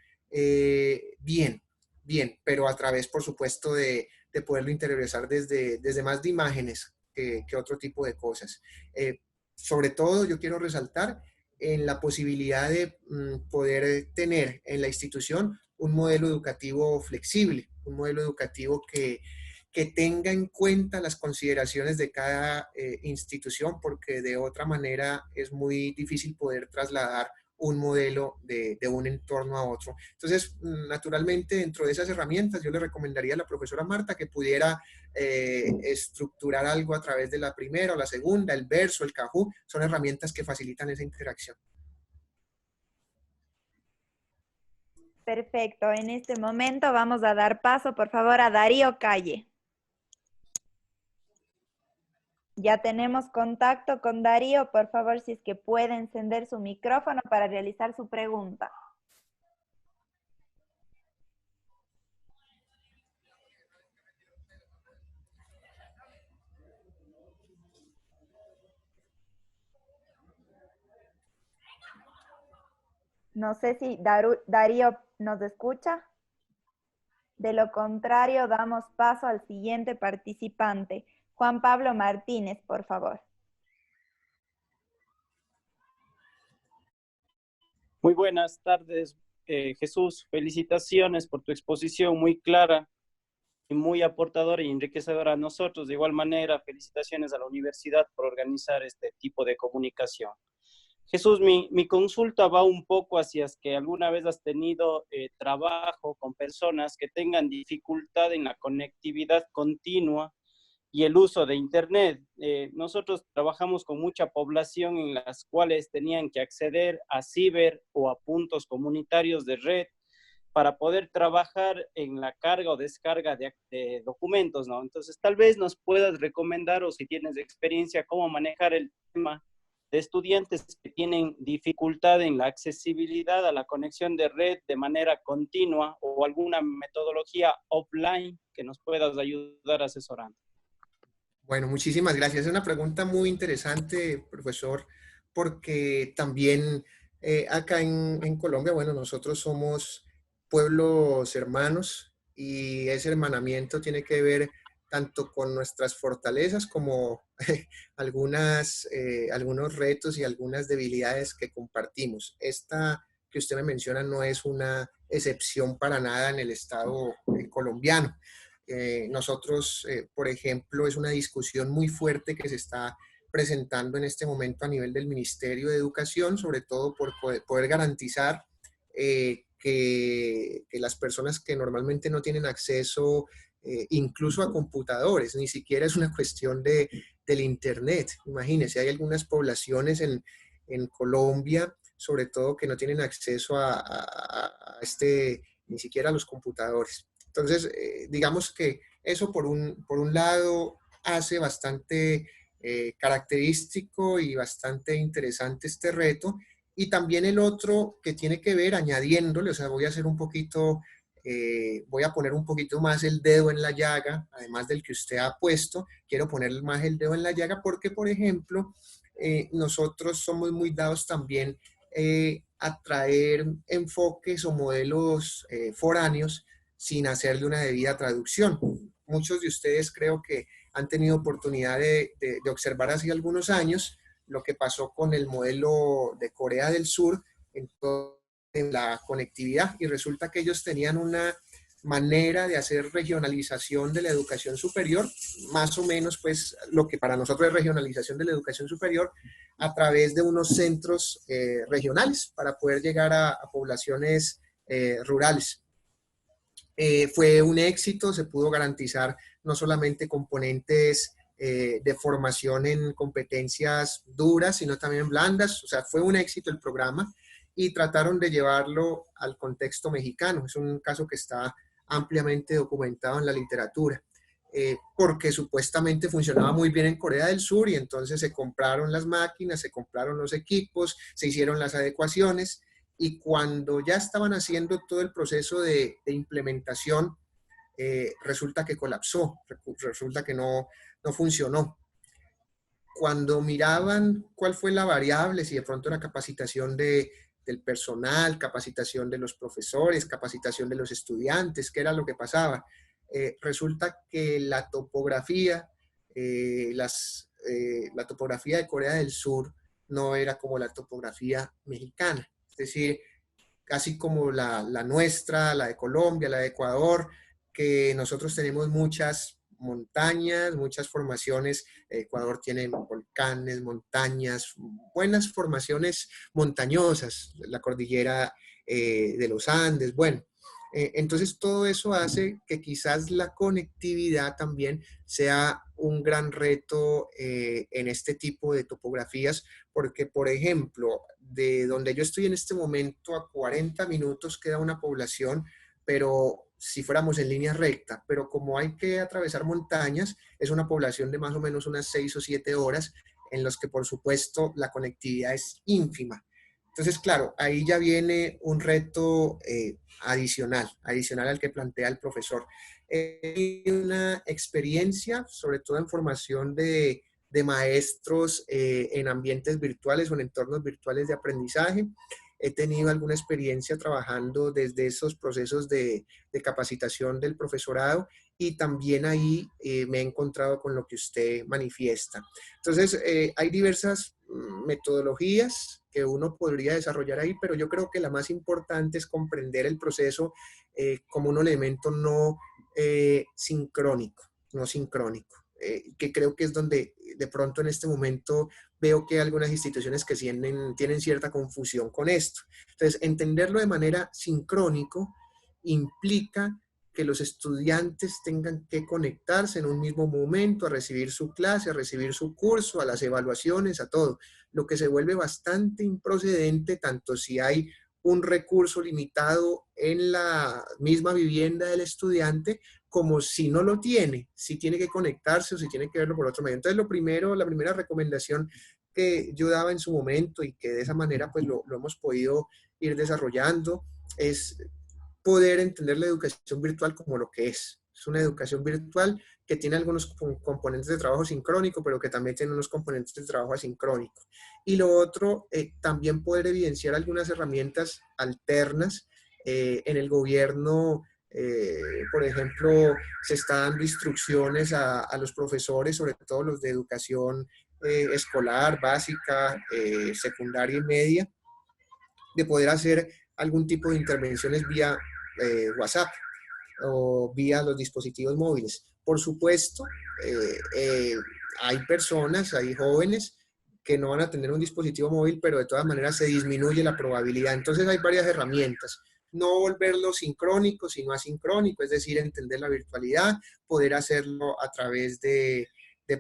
bien, pero a través, por supuesto, de poderlo interiorizar desde más de imágenes que otro tipo de cosas. Sobre todo, yo quiero resaltar en la posibilidad de poder tener en la institución un modelo educativo flexible, un modelo educativo que tenga en cuenta las consideraciones de cada institución, porque de otra manera es muy difícil poder trasladar un modelo de un entorno a otro. Entonces, naturalmente, dentro de esas herramientas, yo le recomendaría a la profesora Marta que pudiera estructurar algo a través de la primera o la segunda, el verso, el Kahoot, son herramientas que facilitan esa interacción. Perfecto. En este momento vamos a dar paso, por favor, a Darío Calle. Ya tenemos contacto con Darío. Por favor, si es que puede encender su micrófono para realizar su pregunta. No sé si Darío nos escucha. De lo contrario, damos paso al siguiente participante. Juan Pablo Martínez, por favor. Muy buenas tardes, Jesús. Felicitaciones por tu exposición muy clara y muy aportadora y enriquecedora a nosotros. De igual manera, felicitaciones a la universidad por organizar este tipo de comunicación. Jesús, mi consulta va un poco hacia que alguna vez has tenido trabajo con personas que tengan dificultad en la conectividad continua y el uso de Internet. Nosotros trabajamos con mucha población en las cuales tenían que acceder a ciber o a puntos comunitarios de red para poder trabajar en la carga o descarga de documentos, ¿no? Entonces, tal vez nos puedas recomendar, o si tienes experiencia, cómo manejar el tema de estudiantes que tienen dificultad en la accesibilidad a la conexión de red de manera continua, o alguna metodología offline que nos puedas ayudar asesorando. Bueno, muchísimas gracias. Es una pregunta muy interesante, profesor, porque también acá en Colombia, bueno, nosotros somos pueblos hermanos y ese hermanamiento tiene que ver tanto con nuestras fortalezas como algunos retos y algunas debilidades que compartimos. Esta que usted me menciona no es una excepción para nada en el Estado colombiano. Nosotros, por ejemplo, es una discusión muy fuerte que se está presentando en este momento a nivel del Ministerio de Educación, sobre todo por poder garantizar que las personas que normalmente no tienen acceso incluso a computadores, ni siquiera es una cuestión del Internet. Imagínense, hay algunas poblaciones en Colombia, sobre todo que no tienen acceso a ni siquiera a los computadores. Entonces, digamos que eso por un lado hace bastante característico y bastante interesante este reto, y también el otro que tiene que ver añadiéndole, o sea, voy a hacer un poquito, voy a poner un poquito más el dedo en la llaga, además del que usted ha puesto, quiero poner más el dedo en la llaga porque, por ejemplo, nosotros somos muy dados también a traer enfoques o modelos foráneos sin hacerle una debida traducción. Muchos de ustedes creo que han tenido oportunidad de observar hace algunos años lo que pasó con el modelo de Corea del Sur en la conectividad, y resulta que ellos tenían una manera de hacer regionalización de la educación superior, más o menos pues lo que para nosotros es regionalización de la educación superior, a través de unos centros regionales para poder llegar a poblaciones rurales. Fue un éxito, se pudo garantizar no solamente componentes de formación en competencias duras, sino también blandas, o sea, fue un éxito el programa, y trataron de llevarlo al contexto mexicano. Es un caso que está ampliamente documentado en la literatura, porque supuestamente funcionaba muy bien en Corea del Sur, y entonces se compraron las máquinas, se compraron los equipos, se hicieron las adecuaciones, y cuando ya estaban haciendo todo el proceso de implementación, resulta que colapsó, resulta que no funcionó. Cuando miraban cuál fue la variable, si de pronto era capacitación del personal, capacitación de los profesores, capacitación de los estudiantes, qué era lo que pasaba, resulta que la topografía, la topografía de Corea del Sur no era como la topografía mexicana. Es decir, casi como la nuestra, la de Colombia, la de Ecuador, que nosotros tenemos muchas montañas, muchas formaciones. Ecuador tiene volcanes, montañas, buenas formaciones montañosas, la cordillera de los Andes, bueno. Entonces todo eso hace que quizás la conectividad también sea un gran reto en este tipo de topografías, porque por ejemplo, de donde yo estoy en este momento a 40 minutos queda una población, pero si fuéramos en línea recta, pero como hay que atravesar montañas, es una población de más o menos unas 6 o 7 horas, en los que por supuesto la conectividad es ínfima. Entonces, claro, ahí ya viene un reto adicional al que plantea el profesor. Una experiencia, sobre todo en formación de maestros en ambientes virtuales o en entornos virtuales de aprendizaje. He tenido alguna experiencia trabajando desde esos procesos de capacitación del profesorado, y también ahí me he encontrado con lo que usted manifiesta. Entonces, hay diversas metodologías que uno podría desarrollar ahí, pero yo creo que la más importante es comprender el proceso como un elemento no sincrónico, que creo que es donde de pronto en este momento veo que algunas instituciones que tienen cierta confusión con esto. Entonces, entenderlo de manera sincrónico implica que los estudiantes tengan que conectarse en un mismo momento a recibir su clase, a recibir su curso, a las evaluaciones, a todo, lo que se vuelve bastante improcedente, tanto si hay un recurso limitado en la misma vivienda del estudiante, como si no lo tiene, si tiene que conectarse o si tiene que verlo por otro medio. Entonces, la primera recomendación que yo daba en su momento, y que de esa manera pues lo hemos podido ir desarrollando, es poder entender la educación virtual como lo que es. Es una educación virtual que tiene algunos componentes de trabajo sincrónico, pero que también tiene unos componentes de trabajo asincrónico. Y lo otro, también poder evidenciar algunas herramientas alternas. En el gobierno, por ejemplo, se está dando instrucciones a los profesores, sobre todo los de educación escolar, básica, secundaria y media, de poder hacer algún tipo de intervenciones vía WhatsApp o vía los dispositivos móviles. Por supuesto, hay personas, hay jóvenes que no van a tener un dispositivo móvil, pero de todas maneras se disminuye la probabilidad. Entonces hay varias herramientas. No volverlo sincrónico, sino asincrónico, es decir, entender la virtualidad, poder hacerlo a través de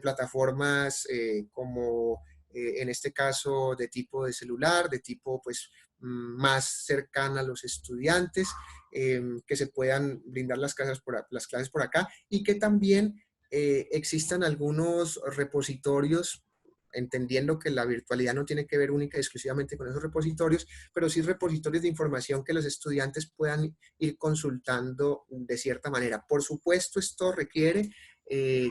plataformas como en este caso de tipo de celular, de tipo pues más cercana a los estudiantes, que se puedan brindar las clases por acá y que también existan algunos repositorios, entendiendo que la virtualidad no tiene que ver única y exclusivamente con esos repositorios, pero sí repositorios de información que los estudiantes puedan ir consultando de cierta manera. Por supuesto, esto requiere,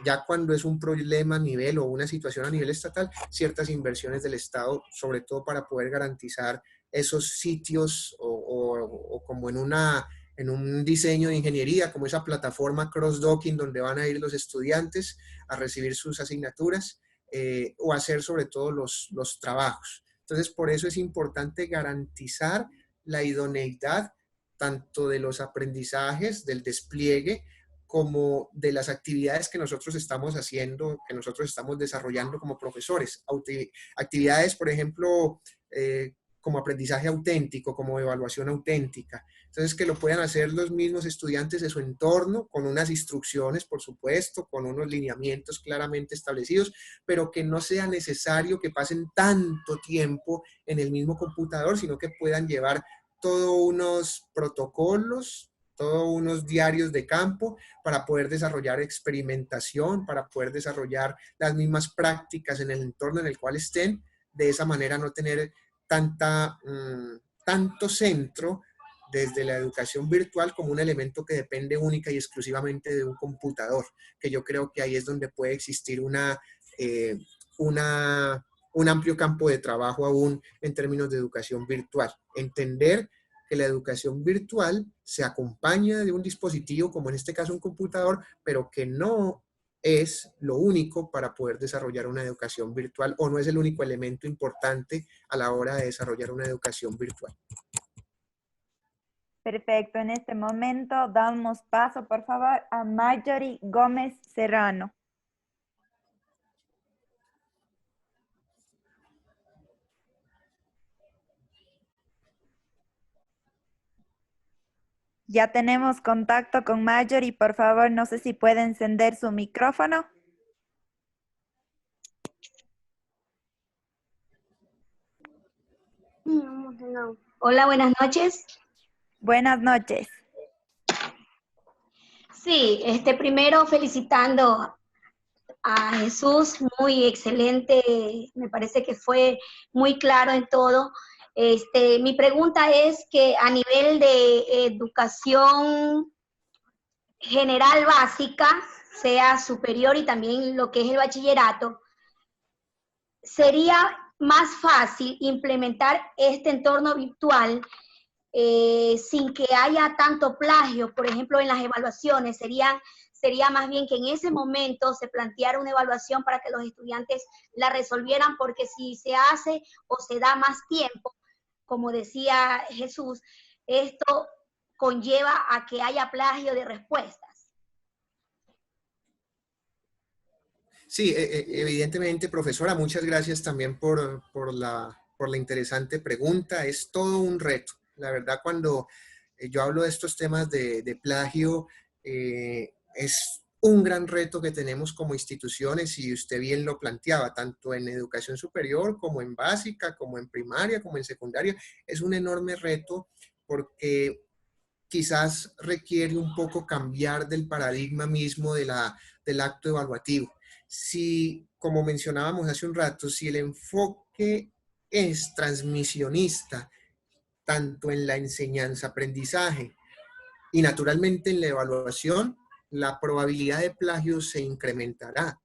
ya cuando es un problema a nivel o una situación a nivel estatal, ciertas inversiones del Estado, sobre todo para poder garantizar esos sitios o como en un diseño de ingeniería, como esa plataforma cross-docking donde van a ir los estudiantes a recibir sus asignaturas o hacer sobre todo los trabajos. Entonces, por eso es importante garantizar la idoneidad tanto de los aprendizajes, del despliegue, como de las actividades que nosotros estamos haciendo, que nosotros estamos desarrollando como profesores. Actividades, por ejemplo, como aprendizaje auténtico, como evaluación auténtica. Entonces, que lo puedan hacer los mismos estudiantes de su entorno, con unas instrucciones, por supuesto, con unos lineamientos claramente establecidos, pero que no sea necesario que pasen tanto tiempo en el mismo computador, sino que puedan llevar todos unos protocolos, todos unos diarios de campo para poder desarrollar experimentación, para poder desarrollar las mismas prácticas en el entorno en el cual estén, de esa manera no tener tanto centro desde la educación virtual como un elemento que depende única y exclusivamente de un computador, que yo creo que ahí es donde puede existir un amplio campo de trabajo aún en términos de educación virtual. Entender que la educación virtual se acompaña de un dispositivo, como en este caso un computador, pero que no es lo único para poder desarrollar una educación virtual o no es el único elemento importante a la hora de desarrollar una educación virtual. Perfecto, en este momento damos paso, por favor, a Marjorie Gómez Serrano. Ya tenemos contacto con Marjorie, por favor, no sé si puede encender su micrófono. Hola, buenas noches. Buenas noches. Sí, primero felicitando a Jesús, muy excelente, me parece que fue muy claro en todo. Mi pregunta es que a nivel de educación general básica, sea superior y también lo que es el bachillerato, ¿sería más fácil implementar este entorno virtual sin que haya tanto plagio? Por ejemplo, en las evaluaciones, sería más bien que en ese momento se planteara una evaluación para que los estudiantes la resolvieran, porque si se hace o se da más tiempo, como decía Jesús, esto conlleva a que haya plagio de respuestas. Sí, evidentemente, profesora, muchas gracias también por la interesante pregunta. Es todo un reto. La verdad, cuando yo hablo de estos temas de plagio, es un gran reto que tenemos como instituciones, y usted bien lo planteaba, tanto en educación superior como en básica, como en primaria, como en secundaria. Es un enorme reto porque quizás requiere un poco cambiar del paradigma mismo del acto evaluativo. Si, como mencionábamos hace un rato, si el enfoque es transmisionista, tanto en la enseñanza-aprendizaje y naturalmente en la evaluación, la probabilidad de plagio se incrementará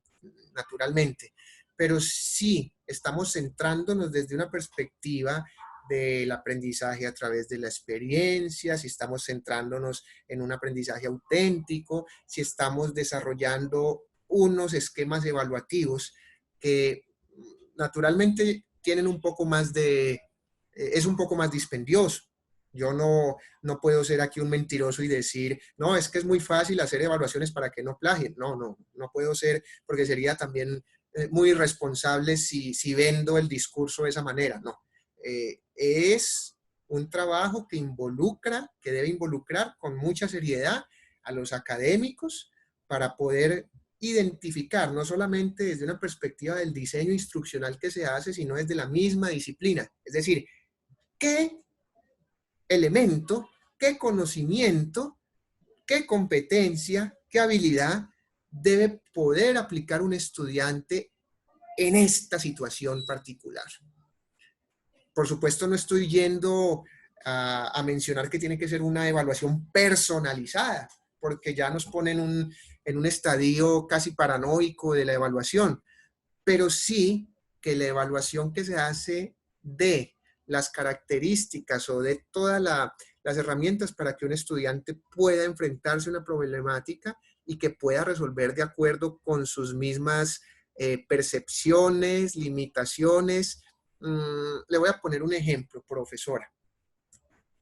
naturalmente. Pero si estamos centrándonos desde una perspectiva del aprendizaje a través de la experiencia, si estamos centrándonos en un aprendizaje auténtico, si estamos desarrollando unos esquemas evaluativos que naturalmente tienen un poco más es un poco más dispendioso. Yo no puedo ser aquí un mentiroso y decir, no, es que es muy fácil hacer evaluaciones para que no plagien. No puedo ser, porque sería también muy irresponsable si vendo el discurso de esa manera. No, es un trabajo que debe involucrar con mucha seriedad a los académicos para poder identificar, no solamente desde una perspectiva del diseño instruccional que se hace, sino desde la misma disciplina. Es decir, qué elemento, qué conocimiento, qué competencia, qué habilidad debe poder aplicar un estudiante en esta situación particular. Por supuesto, no estoy yendo a mencionar que tiene que ser una evaluación personalizada, porque ya nos ponen en un estadio casi paranoico de la evaluación, pero sí que la evaluación que se hace de las características o de todas las herramientas para que un estudiante pueda enfrentarse a una problemática y que pueda resolver de acuerdo con sus mismas percepciones, limitaciones. Le voy a poner un ejemplo, profesora.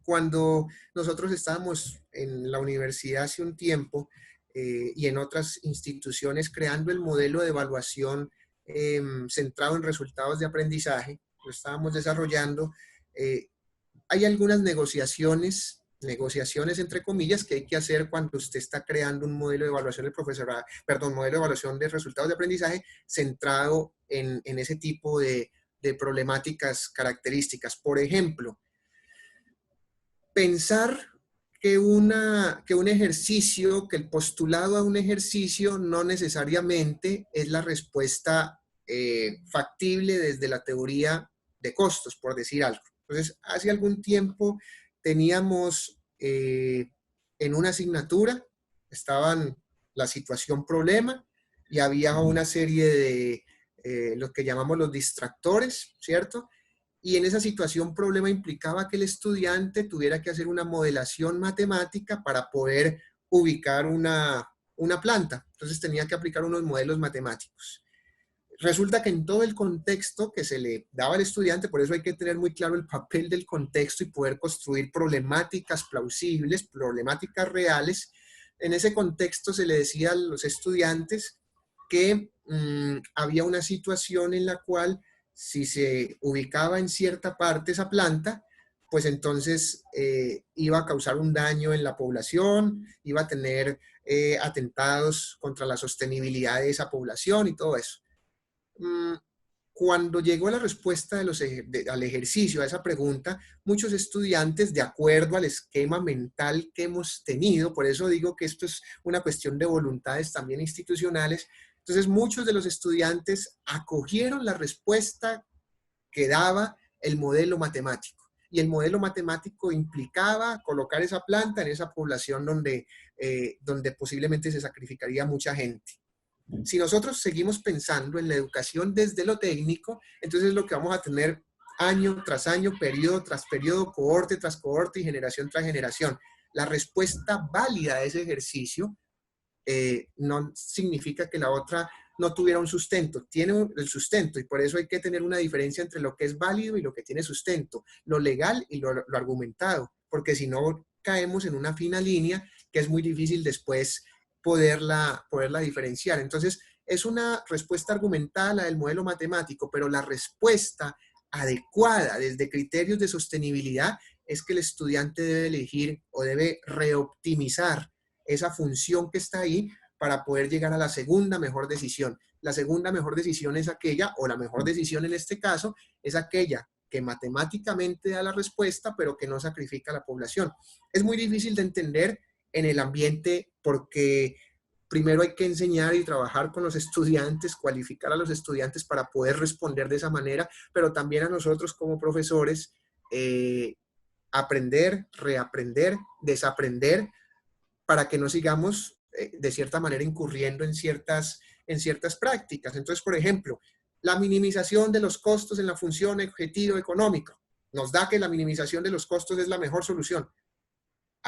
Cuando nosotros estábamos en la universidad hace un tiempo y en otras instituciones creando el modelo de evaluación centrado en resultados de aprendizaje, lo estábamos desarrollando, hay algunas negociaciones entre comillas, que hay que hacer cuando usted está creando un modelo de evaluación del profesorado, perdón, modelo de evaluación de resultados de aprendizaje centrado en ese tipo de problemáticas características. Por ejemplo, pensar que un ejercicio, que el postulado a un ejercicio no necesariamente es la respuesta factible desde la teoría de costos, por decir algo. Entonces, hace algún tiempo teníamos en una asignatura, estaban la situación problema y había una serie de lo que llamamos los distractores, ¿cierto? Y en esa situación problema implicaba que el estudiante tuviera que hacer una modelación matemática para poder ubicar una planta. Entonces tenía que aplicar unos modelos matemáticos. Resulta que en todo el contexto que se le daba al estudiante, por eso hay que tener muy claro el papel del contexto y poder construir problemáticas plausibles, problemáticas reales, en ese contexto se le decía a los estudiantes que había una situación en la cual si se ubicaba en cierta parte esa planta, pues entonces iba a causar un daño en la población, iba a tener atentados contra la sostenibilidad de esa población y todo eso. Cuando llegó la respuesta al ejercicio, a esa pregunta, muchos estudiantes, de acuerdo al esquema mental que hemos tenido, por eso digo que esto es una cuestión de voluntades también institucionales, entonces muchos de los estudiantes acogieron la respuesta que daba el modelo matemático. Y el modelo matemático implicaba colocar esa planta en esa población donde posiblemente se sacrificaría mucha gente. Si nosotros seguimos pensando en la educación desde lo técnico, entonces lo que vamos a tener año tras año, periodo tras periodo, cohorte tras cohorte y generación tras generación. La respuesta válida de ese ejercicio no significa que la otra no tuviera un sustento, tiene el sustento y por eso hay que tener una diferencia entre lo que es válido y lo que tiene sustento, lo legal y lo argumentado, porque si no caemos en una fina línea que es muy difícil después poderla diferenciar. Entonces, es una respuesta argumentada la del modelo matemático, pero la respuesta adecuada desde criterios de sostenibilidad es que el estudiante debe elegir o debe reoptimizar esa función que está ahí para poder llegar a la segunda mejor decisión. La segunda mejor decisión es aquella, o la mejor decisión en este caso, es aquella que matemáticamente da la respuesta, pero que no sacrifica a la población. Es muy difícil de entender en el ambiente porque primero hay que enseñar y trabajar con los estudiantes, cualificar a los estudiantes para poder responder de esa manera, pero también a nosotros como profesores, aprender, reaprender, desaprender, para que no sigamos de cierta manera incurriendo en ciertas prácticas. Entonces, por ejemplo, la minimización de los costos en la función objetivo económico nos da que la minimización de los costos es la mejor solución.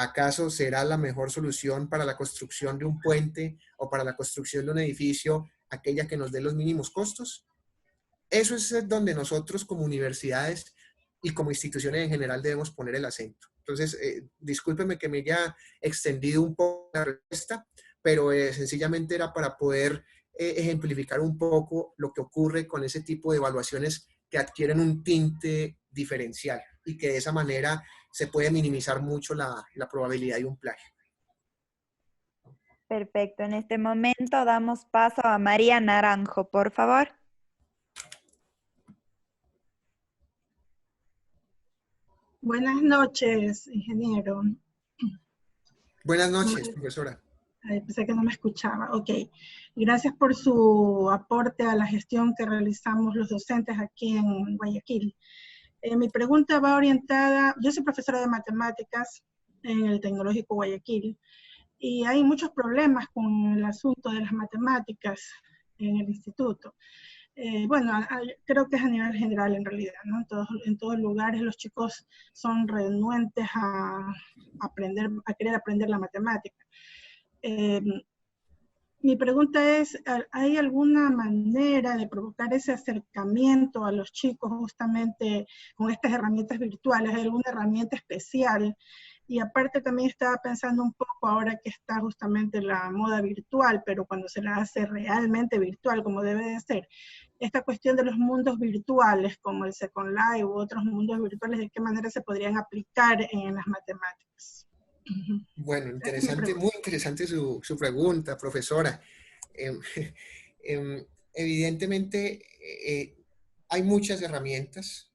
¿Acaso será la mejor solución para la construcción de un puente o para la construcción de un edificio aquella que nos dé los mínimos costos? Eso es donde nosotros como universidades y como instituciones en general debemos poner el acento. Entonces, discúlpeme que me haya extendido un poco la respuesta, pero sencillamente era para poder ejemplificar un poco lo que ocurre con ese tipo de evaluaciones que adquieren un tinte diferencial y que de esa manera se puede minimizar mucho la probabilidad de un plagio. Perfecto. En este momento damos paso a María Naranjo, por favor. Buenas noches, ingeniero. Buenas noches, profesora. Pensé que no me escuchaba. Ok. Gracias por su aporte a la gestión que realizamos los docentes aquí en Guayaquil. Mi pregunta va orientada, yo soy profesora de matemáticas en el Tecnológico Guayaquil, y hay muchos problemas con el asunto de las matemáticas en el instituto. Bueno, creo que es a nivel general en realidad, ¿no? En todos lugares los chicos son renuentes a querer aprender la matemática. Mi pregunta es, ¿hay alguna manera de provocar ese acercamiento a los chicos justamente con estas herramientas virtuales? ¿Hay alguna herramienta especial? Y aparte también estaba pensando un poco ahora que está justamente la moda virtual, pero cuando se la hace realmente virtual como debe de ser, esta cuestión de los mundos virtuales como el Second Life u otros mundos virtuales, ¿de qué manera se podrían aplicar en las matemáticas? Bueno, interesante, muy interesante su pregunta, profesora. Evidentemente, hay muchas herramientas.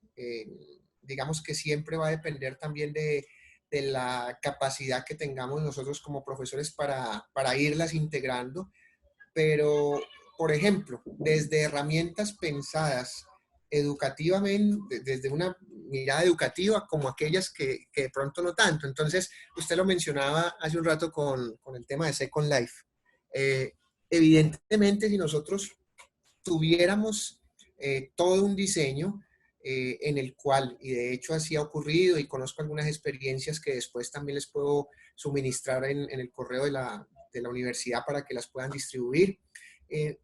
Digamos que siempre va a depender también de la capacidad que tengamos nosotros como profesores para irlas integrando. Pero, por ejemplo, desde herramientas pensadas educativamente, desde una mirada educativa, como aquellas que de pronto no tanto. Entonces, usted lo mencionaba hace un rato con el tema de Second Life. Evidentemente, si nosotros tuviéramos todo un diseño en el cual, y de hecho así ha ocurrido, y conozco algunas experiencias que después también les puedo suministrar en el correo de la universidad para que las puedan distribuir.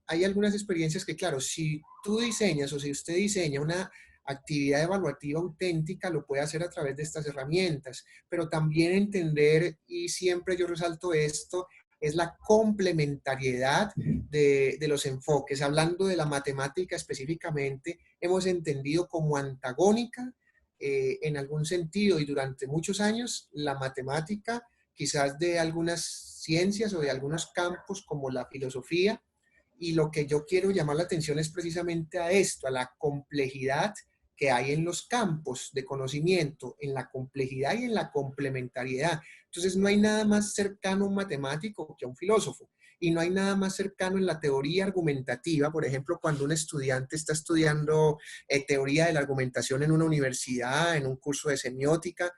Hay algunas experiencias que, claro, si tú diseñas o si usted diseña una actividad evaluativa auténtica, lo puede hacer a través de estas herramientas, pero también entender, y siempre yo resalto esto, es la complementariedad de los enfoques. Hablando de la matemática específicamente, hemos entendido como antagónica en algún sentido, y durante muchos años la matemática, quizás de algunas ciencias o de algunos campos como la filosofía, y lo que yo quiero llamar la atención es precisamente a esto, a la complejidad que hay en los campos de conocimiento, en la complejidad y en la complementariedad. Entonces no hay nada más cercano a un matemático que a un filósofo, y no hay nada más cercano en la teoría argumentativa. Por ejemplo, cuando un estudiante está estudiando teoría de la argumentación en una universidad, en un curso de semiótica,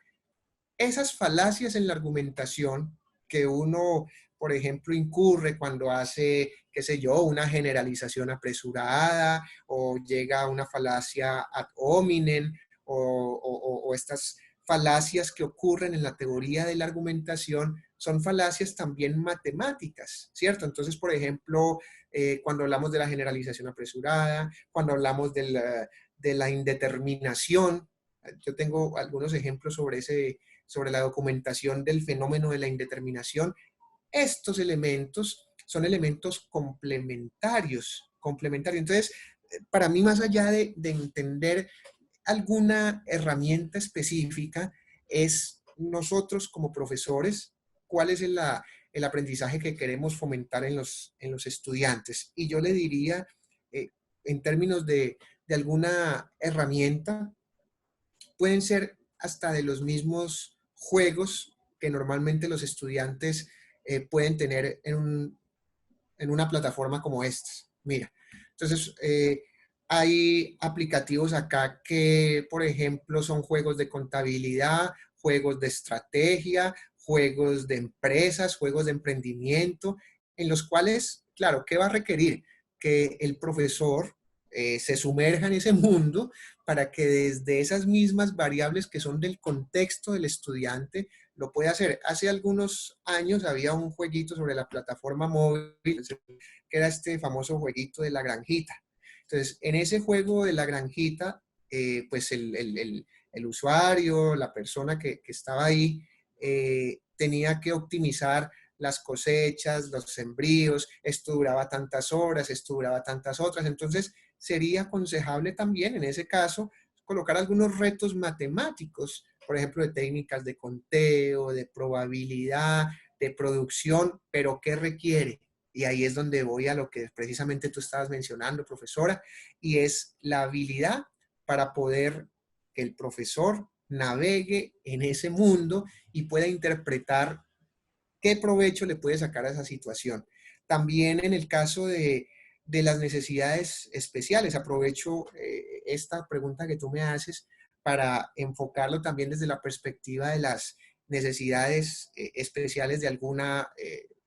esas falacias en la argumentación que uno, por ejemplo, incurre cuando hace, qué sé yo, una generalización apresurada, o llega a una falacia ad hominem, o estas falacias que ocurren en la teoría de la argumentación, son falacias también matemáticas, ¿cierto? Entonces, por ejemplo, cuando hablamos de la generalización apresurada, cuando hablamos de la indeterminación, yo tengo algunos ejemplos sobre la documentación del fenómeno de la indeterminación. Estos elementos son elementos complementarios. Entonces, para mí, más allá de entender alguna herramienta específica, es nosotros como profesores, cuál es el aprendizaje que queremos fomentar en los estudiantes. Y yo le diría, en términos de alguna herramienta, pueden ser hasta de los mismos juegos que normalmente los estudiantes pueden tener en una plataforma como esta. Mira, entonces hay aplicativos acá que, por ejemplo, son juegos de contabilidad, juegos de estrategia, juegos de empresas, juegos de emprendimiento, en los cuales, claro, ¿qué va a requerir? Que el profesor se sumerja en ese mundo para que desde esas mismas variables que son del contexto del estudiante lo pueda hacer. Hace algunos años había un jueguito sobre la plataforma móvil, que era este famoso jueguito de la granjita. Entonces, en ese juego de la granjita, pues el usuario, la persona que estaba ahí, tenía que optimizar las cosechas, los sembríos, esto duraba tantas horas, esto duraba tantas otras. Entonces, sería aconsejable también en ese caso colocar algunos retos matemáticos, por ejemplo, de técnicas de conteo, de probabilidad, de producción, pero ¿qué requiere? Y ahí es donde voy a lo que precisamente tú estabas mencionando, profesora, y es la habilidad para poder que el profesor navegue en ese mundo y pueda interpretar qué provecho le puede sacar a esa situación. También en el caso de las necesidades especiales, aprovecho esta pregunta que tú me haces para enfocarlo también desde la perspectiva de las necesidades especiales de alguna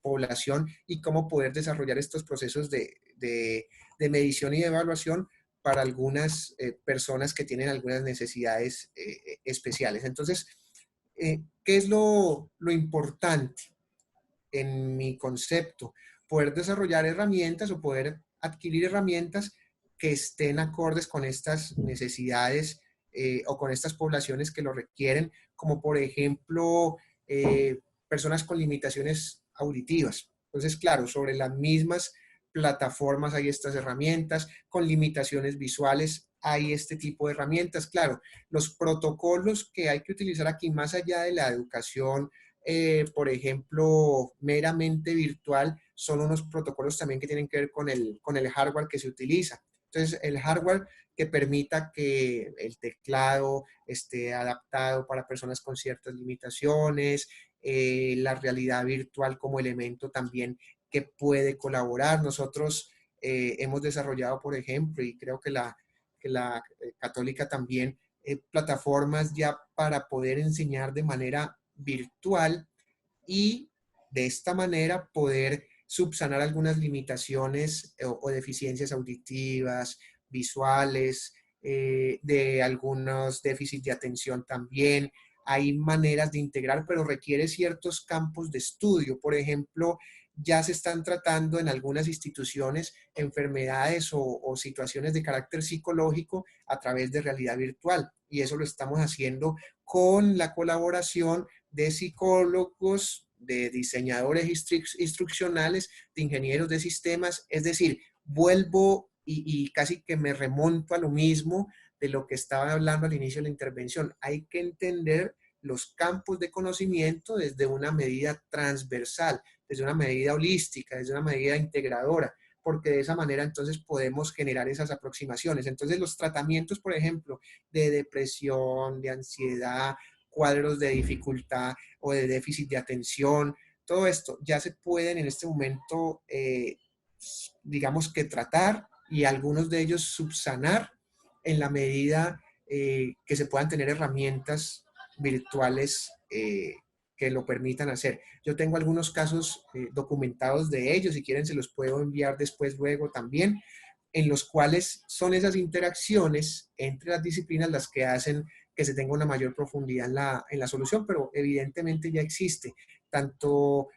población y cómo poder desarrollar estos procesos de medición y de evaluación para algunas personas que tienen algunas necesidades especiales. Entonces, ¿qué es lo importante en mi concepto? Poder desarrollar herramientas o poder adquirir herramientas que estén acordes con estas necesidades o con estas poblaciones que lo requieren, como por ejemplo personas con limitaciones auditivas. Entonces, claro, sobre las mismas plataformas hay estas herramientas, con limitaciones visuales hay este tipo de herramientas. Claro, los protocolos que hay que utilizar aquí, más allá de la educación, por ejemplo, meramente virtual, son unos protocolos también que tienen que ver con el hardware que se utiliza. Entonces, el hardware que permita que el teclado esté adaptado para personas con ciertas limitaciones, la realidad virtual como elemento también que puede colaborar. Nosotros hemos desarrollado, por ejemplo, y creo que la Católica también, plataformas ya para poder enseñar de manera virtual y de esta manera poder subsanar algunas limitaciones o deficiencias auditivas, visuales, de algunos déficits de atención también. Hay maneras de integrar, pero requiere ciertos campos de estudio. Por ejemplo, ya se están tratando en algunas instituciones enfermedades o situaciones de carácter psicológico a través de realidad virtual. Y eso lo estamos haciendo con la colaboración de psicólogos, de diseñadores instruccionales, de ingenieros de sistemas. Es decir, vuelvo y casi que me remonto a lo mismo de lo que estaba hablando al inicio de la intervención. Hay que entender los campos de conocimiento desde una medida transversal, desde una medida holística, desde una medida integradora, porque de esa manera entonces podemos generar esas aproximaciones. Entonces los tratamientos, por ejemplo, de depresión, de ansiedad, cuadros de dificultad o de déficit de atención, todo esto ya se pueden en este momento, digamos que tratar y algunos de ellos subsanar en la medida que se puedan tener herramientas virtuales que lo permitan hacer. Yo tengo algunos casos documentados de ellos, si quieren se los puedo enviar después, luego también, en los cuales son esas interacciones entre las disciplinas las que hacen que se tenga una mayor profundidad en la solución, pero evidentemente ya existe tanto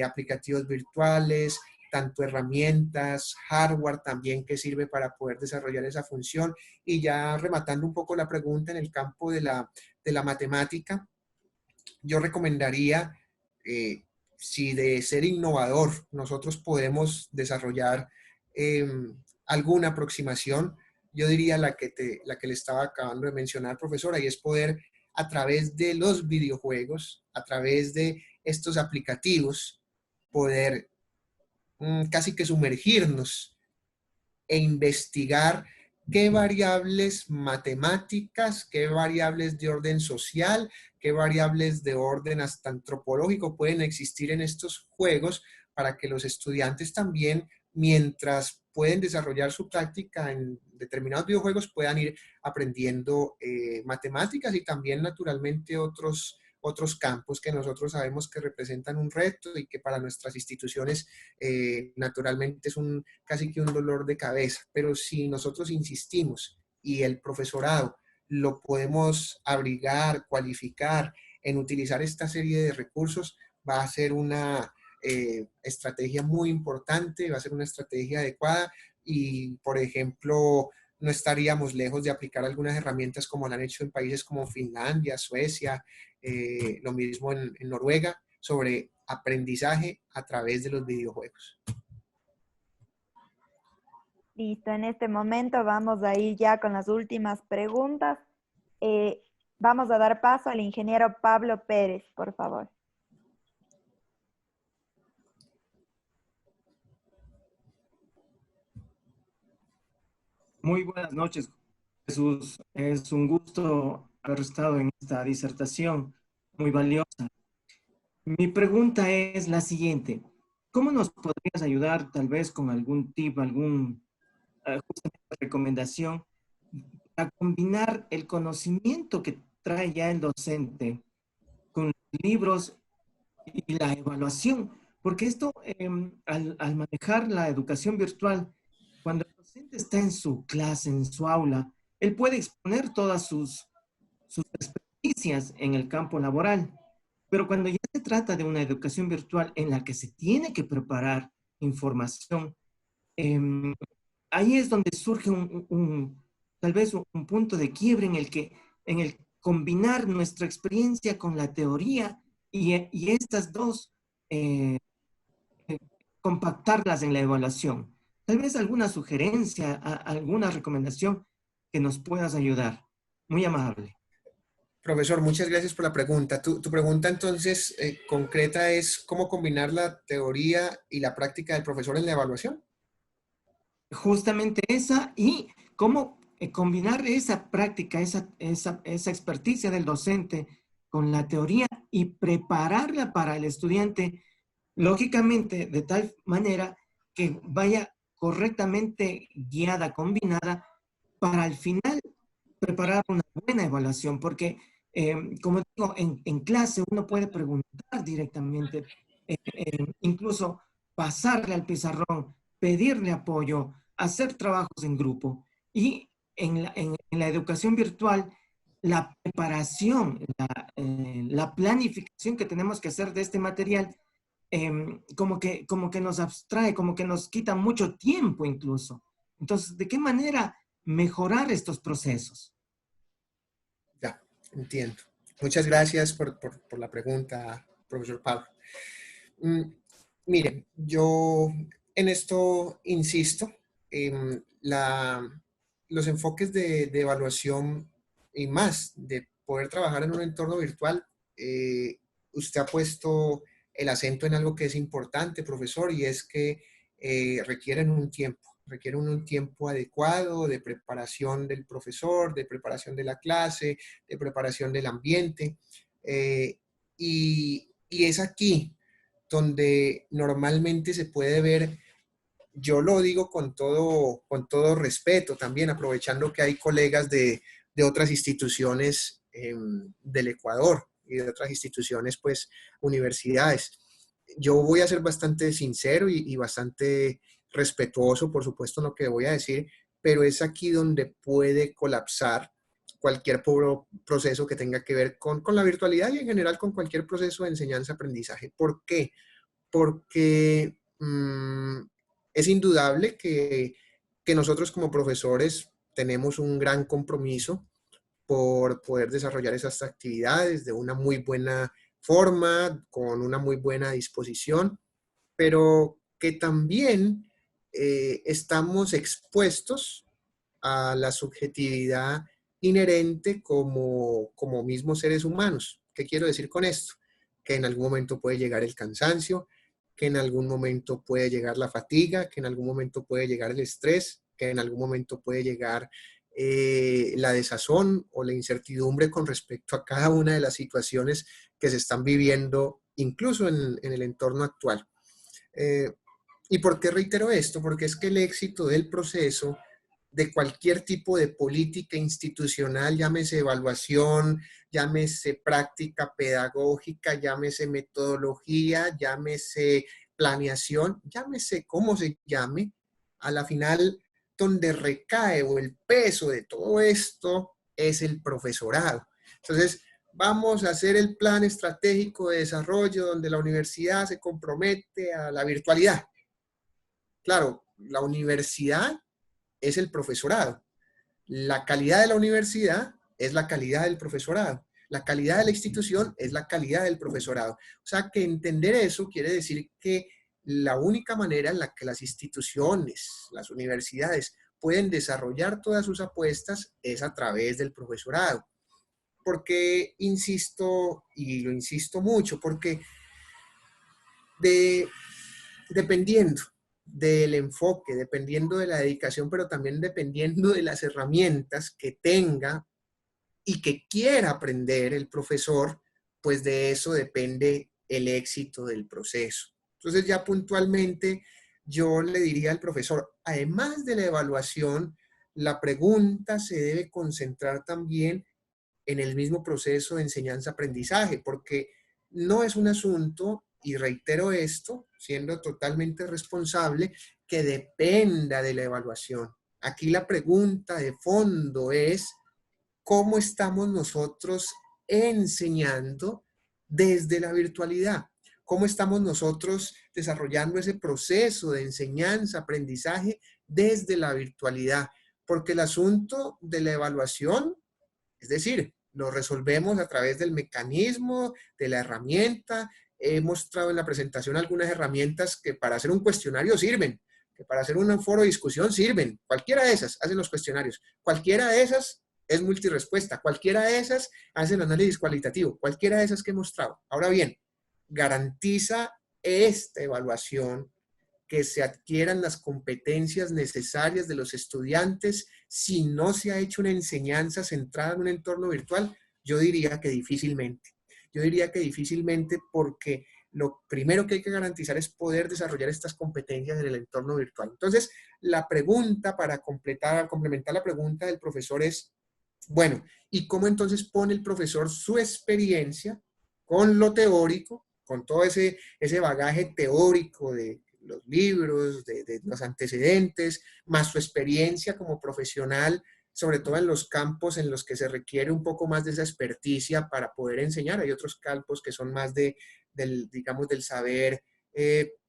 aplicativos virtuales, tanto herramientas, hardware también que sirve para poder desarrollar esa función. Y ya rematando un poco la pregunta en el campo de la matemática, yo recomendaría, si de ser innovador nosotros podemos desarrollar alguna aproximación, yo diría la que le estaba acabando de mencionar, profesora, y es poder a través de los videojuegos, a través de estos aplicativos, poder casi que sumergirnos e investigar qué variables matemáticas, qué variables de orden social, qué variables de orden hasta antropológico pueden existir en estos juegos para que los estudiantes también, mientras pueden desarrollar su práctica en determinados videojuegos, puedan ir aprendiendo matemáticas y también naturalmente otros campos que nosotros sabemos que representan un reto y que para nuestras instituciones naturalmente es casi que un dolor de cabeza. Pero si nosotros insistimos y el profesorado lo podemos abrigar, cualificar en utilizar esta serie de recursos, va a ser una estrategia muy importante, va a ser una estrategia adecuada y, por ejemplo, no estaríamos lejos de aplicar algunas herramientas como lo han hecho en países como Finlandia, Suecia, lo mismo en Noruega, sobre aprendizaje a través de los videojuegos. Listo, en este momento vamos a ir ya con las últimas preguntas. Vamos a dar paso al ingeniero Pablo Pérez, por favor. Muy buenas noches, Jesús. Es un gusto haber estado en esta disertación muy valiosa. Mi pregunta es la siguiente. ¿Cómo nos podrías ayudar tal vez con algún tip, justamente recomendación para combinar el conocimiento que trae ya el docente con los libros y la evaluación? Porque esto, al manejar la educación virtual, cuando el docente está en su clase, en su aula, él puede exponer todas sus experiencias en el campo laboral. Pero cuando ya se trata de una educación virtual en la que se tiene que preparar información, em, ahí es donde surge tal vez un punto de quiebre en el combinar nuestra experiencia con la teoría y estas dos eh, eh, compactarlas en la evaluación. Tal vez alguna sugerencia, alguna recomendación que nos puedas ayudar. Muy amable. Profesor, muchas gracias por la pregunta. Tu pregunta entonces concreta es cómo combinar la teoría y la práctica del profesor en la evaluación. Justamente esa y cómo combinar esa práctica, esa experticia del docente con la teoría y prepararla para el estudiante, lógicamente, de tal manera que vaya correctamente guiada, combinada, para al final preparar una buena evaluación, porque, como digo, en clase uno puede preguntar directamente, incluso pasarle al pizarrón, pedirle apoyo, hacer trabajos en grupo. Y en la educación virtual, la preparación, la planificación que tenemos que hacer de este material, como que nos abstrae, como que nos quita mucho tiempo incluso. Entonces, ¿de qué manera mejorar estos procesos? Ya, entiendo. Muchas gracias por la pregunta, profesor Pablo. Miren, yo en esto insisto, los enfoques de evaluación y más de poder trabajar en un entorno virtual, usted ha puesto el acento en algo que es importante, profesor, y es que requieren un tiempo adecuado de preparación del profesor, de preparación de la clase, de preparación del ambiente, y es aquí donde normalmente se puede ver, yo lo digo con todo respeto también, aprovechando que hay colegas de otras instituciones del Ecuador y de otras instituciones, pues, universidades. Yo voy a ser bastante sincero y bastante respetuoso, por supuesto, en lo que voy a decir, pero es aquí donde puede colapsar cualquier proceso que tenga que ver con la virtualidad y en general con cualquier proceso de enseñanza-aprendizaje. ¿Por qué? Porque es indudable que nosotros como profesores tenemos un gran compromiso por poder desarrollar esas actividades de una muy buena forma, con una muy buena disposición, pero que también estamos expuestos a la subjetividad inherente como mismos seres humanos. ¿Qué quiero decir con esto? Que en algún momento puede llegar el cansancio, que en algún momento puede llegar la fatiga, que en algún momento puede llegar el estrés, que en algún momento puede llegar la desazón o la incertidumbre con respecto a cada una de las situaciones que se están viviendo, incluso en el entorno actual. ¿Y por qué reitero esto? Porque es que el éxito del proceso de cualquier tipo de política institucional, llámese evaluación, llámese práctica pedagógica, llámese metodología, llámese planeación, llámese cómo se llame, a la final donde recae o el peso de todo esto es el profesorado. Entonces, vamos a hacer el plan estratégico de desarrollo donde la universidad se compromete a la virtualidad. Claro, la universidad es el profesorado. La calidad de la universidad es la calidad del profesorado. La calidad de la institución es la calidad del profesorado. O sea, que entender eso quiere decir que la única manera en la que las instituciones, las universidades, pueden desarrollar todas sus apuestas es a través del profesorado. Porque insisto, y lo insisto mucho, porque dependiendo del enfoque, dependiendo de la dedicación, pero también dependiendo de las herramientas que tenga y que quiera aprender el profesor, pues de eso depende el éxito del proceso. Entonces ya puntualmente yo le diría al profesor, además de la evaluación, la pregunta se debe concentrar también en el mismo proceso de enseñanza-aprendizaje, porque no es un asunto, y reitero esto, siendo totalmente responsable, que dependa de la evaluación. Aquí la pregunta de fondo es, ¿cómo estamos nosotros enseñando desde la virtualidad? ¿Cómo estamos nosotros desarrollando ese proceso de enseñanza, aprendizaje desde la virtualidad? Porque el asunto de la evaluación, es decir, lo resolvemos a través del mecanismo, de la herramienta. He mostrado en la presentación algunas herramientas que para hacer un cuestionario sirven, que para hacer un foro de discusión sirven. Cualquiera de esas hacen los cuestionarios. Cualquiera de esas es multirespuesta. Cualquiera de esas hace el análisis cualitativo. Cualquiera de esas que he mostrado. Ahora bien, garantiza esta evaluación que se adquieran las competencias necesarias de los estudiantes si no se ha hecho una enseñanza centrada en un entorno virtual. Yo diría que difícilmente. Yo diría que difícilmente, porque lo primero que hay que garantizar es poder desarrollar estas competencias en el entorno virtual. Entonces, la pregunta para complementar la pregunta del profesor es, bueno, ¿y cómo entonces pone el profesor su experiencia con lo teórico, con todo ese bagaje teórico de los libros, de los antecedentes, más su experiencia como profesional, sobre todo en los campos en los que se requiere un poco más de esa experticia para poder enseñar? Hay otros campos que son más del saber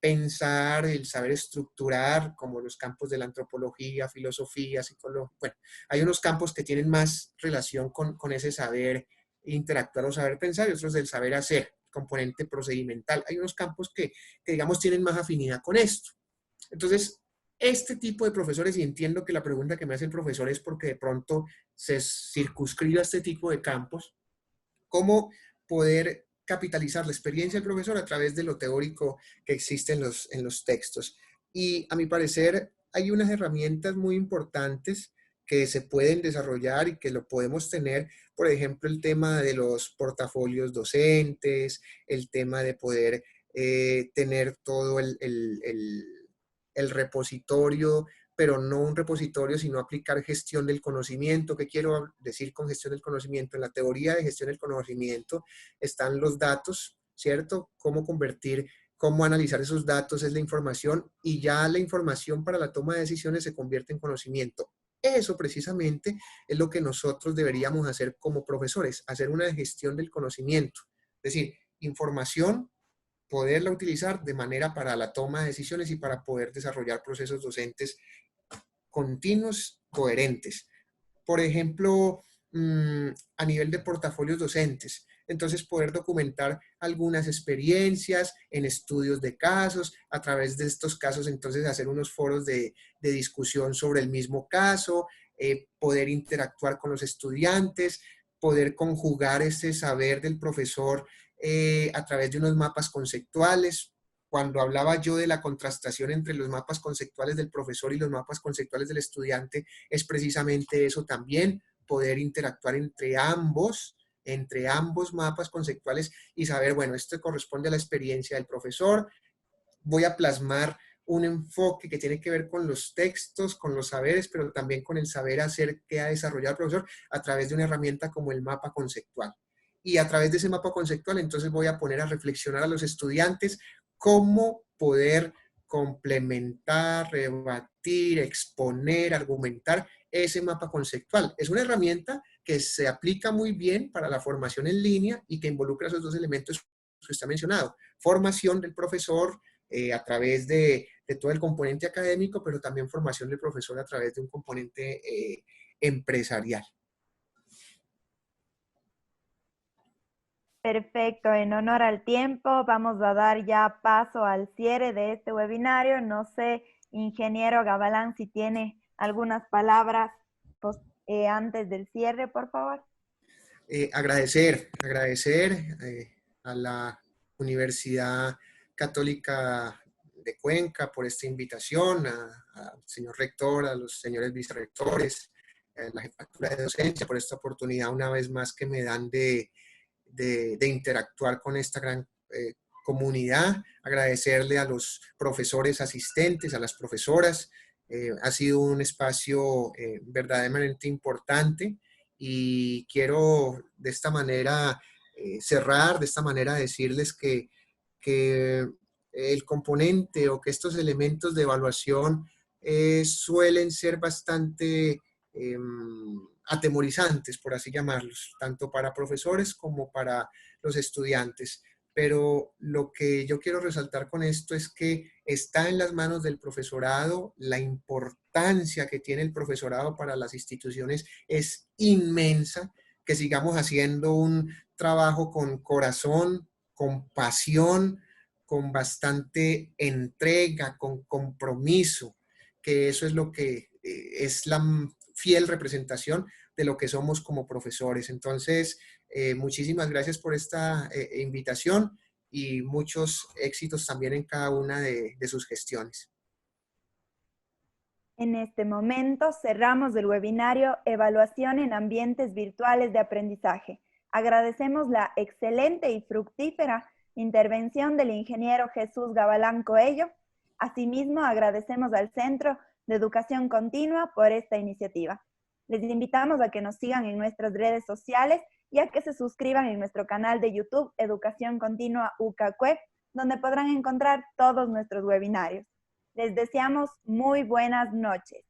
pensar, el saber estructurar, como los campos de la antropología, filosofía, psicología. Bueno, hay unos campos que tienen más relación con ese saber interactuar o saber pensar, y otros del saber hacer, componente procedimental. Hay unos campos que digamos tienen más afinidad con esto. Entonces, este tipo de profesores, y entiendo que la pregunta que me hace el profesor es porque de pronto se circunscribe a este tipo de campos, ¿cómo poder capitalizar la experiencia del profesor a través de lo teórico que existe en los textos? Y a mi parecer hay unas herramientas muy importantes que se pueden desarrollar y que lo podemos tener, por ejemplo, el tema de los portafolios docentes, el tema de poder tener todo el repositorio, pero no un repositorio, sino aplicar gestión del conocimiento. ¿Qué quiero decir con gestión del conocimiento? En la teoría de gestión del conocimiento están los datos, ¿cierto? Cómo analizar esos datos es la información, y ya la información para la toma de decisiones se convierte en conocimiento. Eso precisamente es lo que nosotros deberíamos hacer como profesores, hacer una gestión del conocimiento. Es decir, información, poderla utilizar de manera para la toma de decisiones y para poder desarrollar procesos docentes continuos, coherentes. Por ejemplo, a nivel de portafolios docentes, entonces poder documentar algunas experiencias en estudios de casos, a través de estos casos entonces hacer unos foros de discusión sobre el mismo caso, poder interactuar con los estudiantes, poder conjugar ese saber del profesor a través de unos mapas conceptuales. Cuando hablaba yo de la contrastación entre los mapas conceptuales del profesor y los mapas conceptuales del estudiante, es precisamente eso también, poder interactuar entre ambos mapas conceptuales y saber, bueno, esto corresponde a la experiencia del profesor. Voy a plasmar un enfoque que tiene que ver con los textos, con los saberes, pero también con el saber hacer que ha desarrollado el profesor a través de una herramienta como el mapa conceptual. Y a través de ese mapa conceptual, entonces voy a poner a reflexionar a los estudiantes cómo poder complementar, rebatir, exponer, argumentar ese mapa conceptual. Es una herramienta que se aplica muy bien para la formación en línea y que involucra esos dos elementos que usted ha mencionado. Formación del profesor a través de todo el componente académico, pero también formación del profesor a través de un componente empresarial. Perfecto, en honor al tiempo, vamos a dar ya paso al cierre de este webinario. No sé, ingeniero Gabalán, si tiene algunas palabras antes del cierre, por favor. Agradecer a la Universidad Católica de Cuenca por esta invitación, al señor rector, a los señores vicerrectores, a la jefatura de docencia, por esta oportunidad una vez más que me dan de interactuar con esta gran comunidad, agradecerle a los profesores asistentes, a las profesoras. Ha sido un espacio verdaderamente importante y quiero de esta manera cerrar, de esta manera decirles que el componente o que estos elementos de evaluación suelen ser bastante atemorizantes, por así llamarlos, tanto para profesores como para los estudiantes. Pero lo que yo quiero resaltar con esto es que está en las manos del profesorado. La importancia que tiene el profesorado para las instituciones es inmensa. Que sigamos haciendo un trabajo con corazón, con pasión, con bastante entrega, con compromiso, que eso es lo que es la fiel representación de lo que somos como profesores. Entonces, muchísimas gracias por esta invitación y muchos éxitos también en cada una de sus gestiones. En este momento cerramos el webinario Evaluación en Ambientes Virtuales de Aprendizaje. Agradecemos la excelente y fructífera intervención del ingeniero Jesús Gabalán Coello. Asimismo, agradecemos al Centro de Educación Continua por esta iniciativa. Les invitamos a que nos sigan en nuestras redes sociales y a que se suscriban en nuestro canal de YouTube Educación Continua UCACUE, donde podrán encontrar todos nuestros webinarios. Les deseamos muy buenas noches.